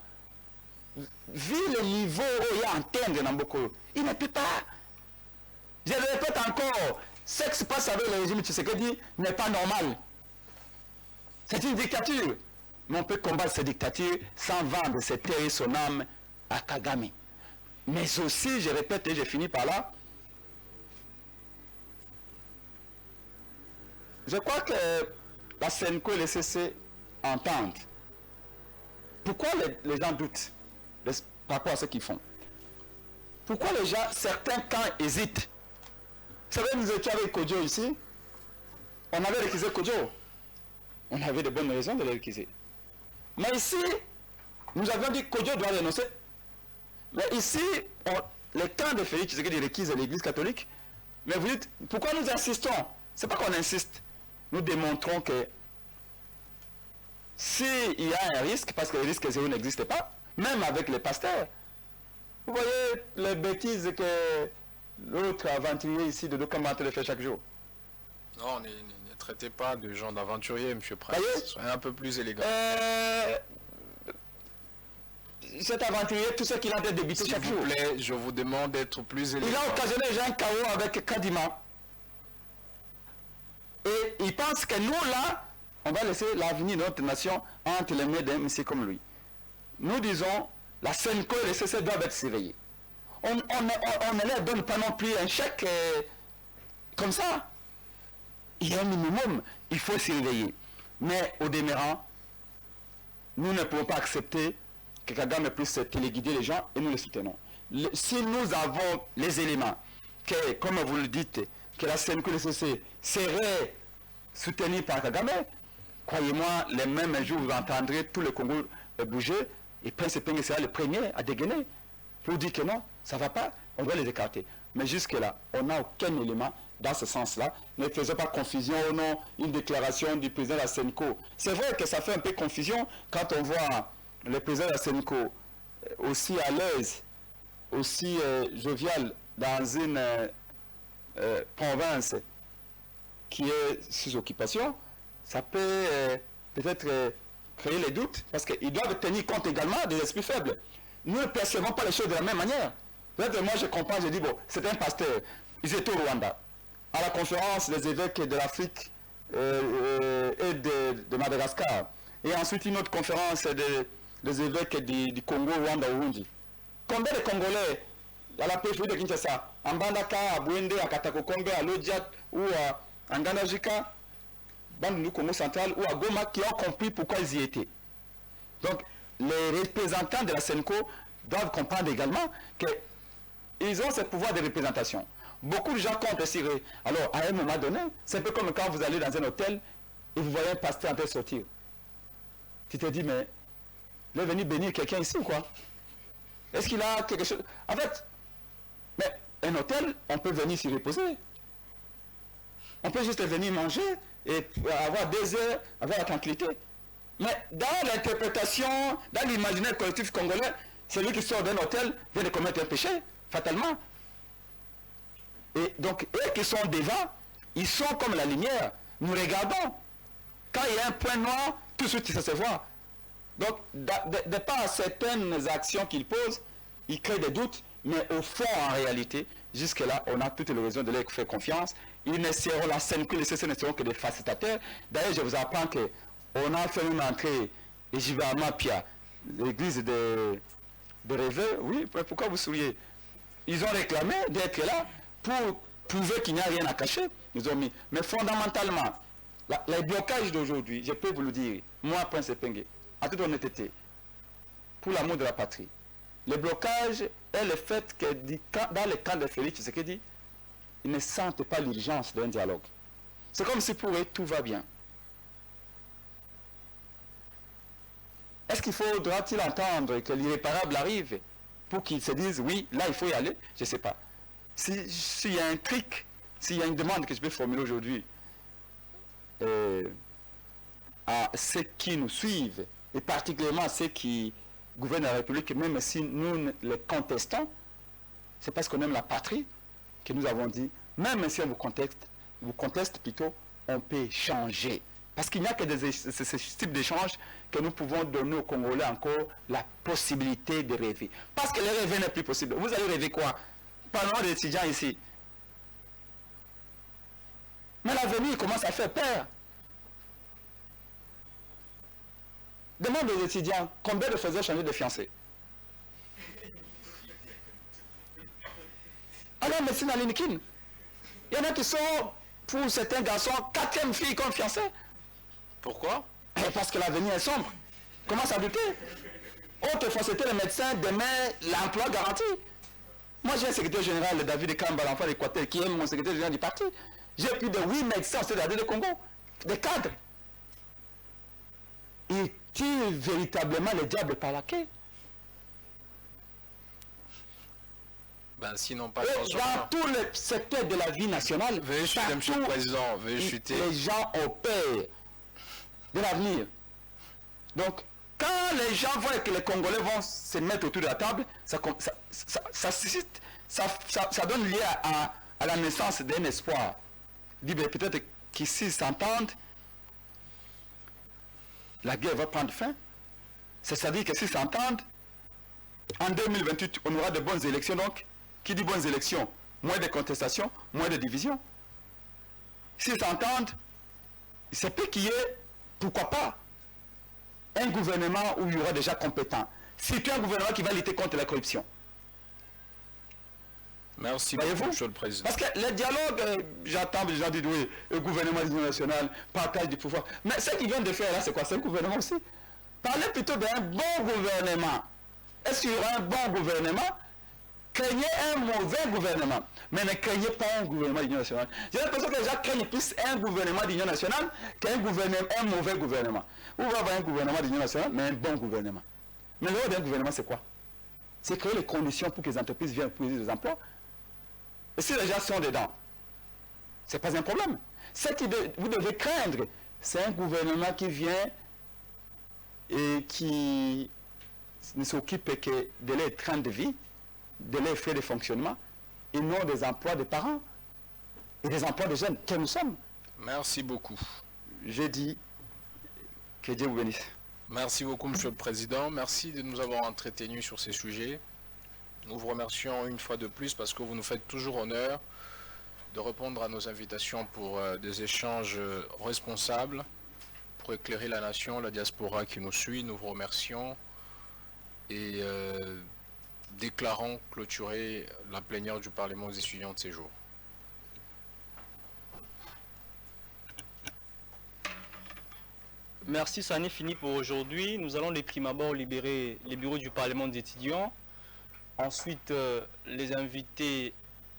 vu le niveau où il y a antenne de Namboko, il ne peut pas. Je le répète encore, ce qui se passe avec le régime Tshisekedi n'est pas normal. C'est une dictature. Mais on peut combattre cette dictature sans vendre ses terres et son âme à Kagame. Mais aussi, je répète et je finis par là, je crois que la SENCO et le CC entendent. Pourquoi les gens doutent? par rapport à ce qu'ils font. Pourquoi les gens, certains camps hésitent? Vous savez, nous étions avec Kodjo ici, on avait réquisé Kodjo. On avait de bonnes raisons de le réquiser. Mais ici, nous avions dit que Kodjo doit renoncer. Mais ici, les camps de Félix Tshisekedi réquisent l'Église catholique. Mais vous dites, pourquoi nous insistons? Ce n'est pas qu'on insiste. Nous démontrons que s'il y a un risque, parce que le risque zéro n'existe pas, même avec les pasteurs, vous voyez les bêtises que l'autre aventurier ici de Dokamate le fait chaque jour. Non, ne traitez pas de gens d'aventuriers, M. Prince. Soyez un peu plus élégant. Cet aventurier, tout ce qu'il a débité chaque jour. S'il vous plaît, je vous demande d'être plus élégant. Il a occasionné déjà un chaos avec Kadima. Et il pense que nous, là, on va laisser l'avenir de notre nation entre les mains d'un monsieur comme lui. Nous disons, la Senko et le CC doivent être surveillés. On ne leur donne pas non plus un chèque comme ça. Il y a un minimum, il faut surveiller. Mais au demeurant, nous ne pouvons pas accepter que Kagame puisse téléguider les gens et nous les soutenons. Si nous avons les éléments, que, comme vous le dites, que la Senko et le CC serait soutenu par Kagame, croyez-moi, les mêmes jours vous entendrez tout le Congo bouger et Prince Penge sera le premier à dégainer pour dire que non, ça ne va pas, on doit les écarter. Mais jusque-là, on n'a aucun élément dans ce sens-là. Ne faisons pas confusion au nom d'une déclaration du président de la Senko. C'est vrai que ça fait un peu confusion quand on voit le président de la Senko aussi à l'aise, aussi jovial dans une province qui est sous occupation. Ça peut peut-être créer les doutes, parce qu'ils doivent tenir compte également des esprits faibles. Nous ne percevons pas les choses de la même manière. Peut-être moi je comprends, je dis, bon, c'est un pasteur, ils étaient au Rwanda, à la conférence des évêques de l'Afrique et de Madagascar, et ensuite une autre conférence des évêques du Congo, Rwanda, Urundi. Combien de Congolais, à la périphérie de Kinshasa, en Bandaka, à Bouende, à Katakokombe, à Lodjat ou à Ngandajika, Bandundu Congo central ou à Goma, qui ont compris pourquoi ils y étaient. Donc, les représentants de la Senko doivent comprendre également qu'ils ont ce pouvoir de représentation. Beaucoup de gens comptent sur eux. Alors, à un moment donné, c'est un peu comme quand vous allez dans un hôtel et vous voyez un pasteur en train de sortir. Tu te dis, mais il est venu bénir quelqu'un ici ou quoi? Est-ce qu'il a quelque chose? En fait, mais un hôtel, on peut venir s'y reposer. On peut juste venir manger et avoir des heures, avoir la tranquillité. Mais dans l'interprétation, dans l'imaginaire collectif congolais, celui qui sort d'un hôtel vient de commettre un péché, fatalement. Et donc, eux qui sont devant, ils sont comme la lumière. Nous regardons. Quand il y a un point noir, tout de suite ça se voit. Donc, de par certaines actions qu'ils posent, ils créent des doutes, mais au fond, en réalité, jusque-là, on a toutes les raisons de leur faire confiance. Ils ne seront la scène que les CC ne seront que des facilitateurs. D'ailleurs, je vous apprends qu'on a fait une entrée, et j'y vais à Mapia, l'église de Réveil. Oui, pourquoi vous souriez? Ils ont réclamé d'être là pour prouver qu'il n'y a rien à cacher. Ils ont mis. Mais fondamentalement, les blocages d'aujourd'hui, je peux vous le dire, moi, Prince Penge, à toute honnêteté, pour l'amour de la patrie, le blocage est le fait que dans le camp de Félix Tshisekedi, ils ne sentent pas l'urgence d'un dialogue. C'est comme si pour eux tout va bien. Est-ce qu'il faudra-t-il entendre que l'irréparable arrive pour qu'ils se disent oui, là il faut y aller? Je ne sais pas. S'il y a un trick, s'il y a une demande que je peux formuler aujourd'hui à ceux qui nous suivent, et particulièrement à ceux qui gouvernent la République, même si nous les contestons, c'est parce qu'on aime la patrie que nous avons dit, même si on vous conteste plutôt, on peut changer. Parce qu'il n'y a que ce type d'échange que nous pouvons donner aux Congolais encore la possibilité de rêver. Parce que le rêve n'est plus possible. Vous allez rêver quoi? Parlons des étudiants ici. Mais l'avenir commence à faire peur. Demande aux étudiants combien de faisaient changer de fiancé. Alors, médecine à l'Inikin. Il y en a qui sont, pour certains garçons, 4e fille comme fiancée. Pourquoi? Parce que l'avenir est sombre. Commence à douter. Autrefois, c'était le médecin, demain, l'emploi garanti. Moi, j'ai un secrétaire général, David Kamba, l'enfant d'Équateur, qui est mon secrétaire général du parti. J'ai plus de 8 médecins au CEDAD de Congo, des cadres. Ils tirent véritablement le diable par la queue. Ben, sinon, pas dans tous les secteurs de la vie nationale, veuillez chuter, Monsieur le Président, veuillez chuter. Les gens opèrent de l'avenir. Donc, quand les gens voient que les Congolais vont se mettre autour de la table, ça donne lieu à la naissance d'un espoir. Dit ben, peut-être qu'ici s'entendent, la guerre va prendre fin. C'est-à-dire que s'ils s'entendent, en 2028, on aura de bonnes élections. Donc, qui dit bonnes élections? Moins de contestations, moins de divisions. S'ils s'entendent, c'est peut qu'il y ait, pourquoi pas, un gouvernement où il y aura déjà compétent. C'est un gouvernement qui va lutter contre la corruption. Merci beaucoup, Monsieur le Président. Parce que le dialogue, j'entends les gens dire oui, le gouvernement de l'Union nationale, partage du pouvoir. Mais ce qu'ils viennent de faire là, c'est quoi? C'est un gouvernement aussi. Parlez plutôt d'un bon gouvernement. Est-ce qu'il y aura un bon gouvernement? Craignez un mauvais gouvernement. Mais ne craignez pas un gouvernement de l'Union nationale. J'ai l'impression que les gens craignent plus un gouvernement de l'Union nationale qu'un mauvais gouvernement. Vous va avoir un gouvernement de l'Union nationale, mais un bon gouvernement. Mais le rôle d'un gouvernement, c'est quoi? C'est créer les conditions pour que les entreprises viennent produire des emplois. Et si les gens sont dedans, ce n'est pas un problème. Ce que vous devez craindre, c'est un gouvernement qui vient et qui ne s'occupe que de leur train de vie, de leurs frais de fonctionnement, et non des emplois des parents et des emplois des jeunes que nous sommes. Merci beaucoup. J'ai dit que Dieu vous bénisse. Merci beaucoup, Monsieur le Président. Merci de nous avoir entretenus sur ces sujets. Nous vous remercions une fois de plus parce que vous nous faites toujours honneur de répondre à nos invitations pour des échanges responsables, pour éclairer la nation, la diaspora qui nous suit. Nous vous remercions et déclarons clôturer la plénière du Parlement aux étudiants de ces jours. Merci, ça en est fini pour aujourd'hui. Nous allons de prime abord libérer les bureaux du Parlement des étudiants. Ensuite, les invités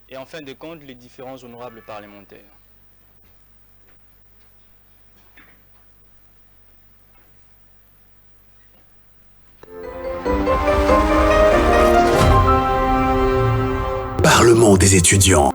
et en fin de compte, les différents honorables parlementaires. Parlement des étudiants.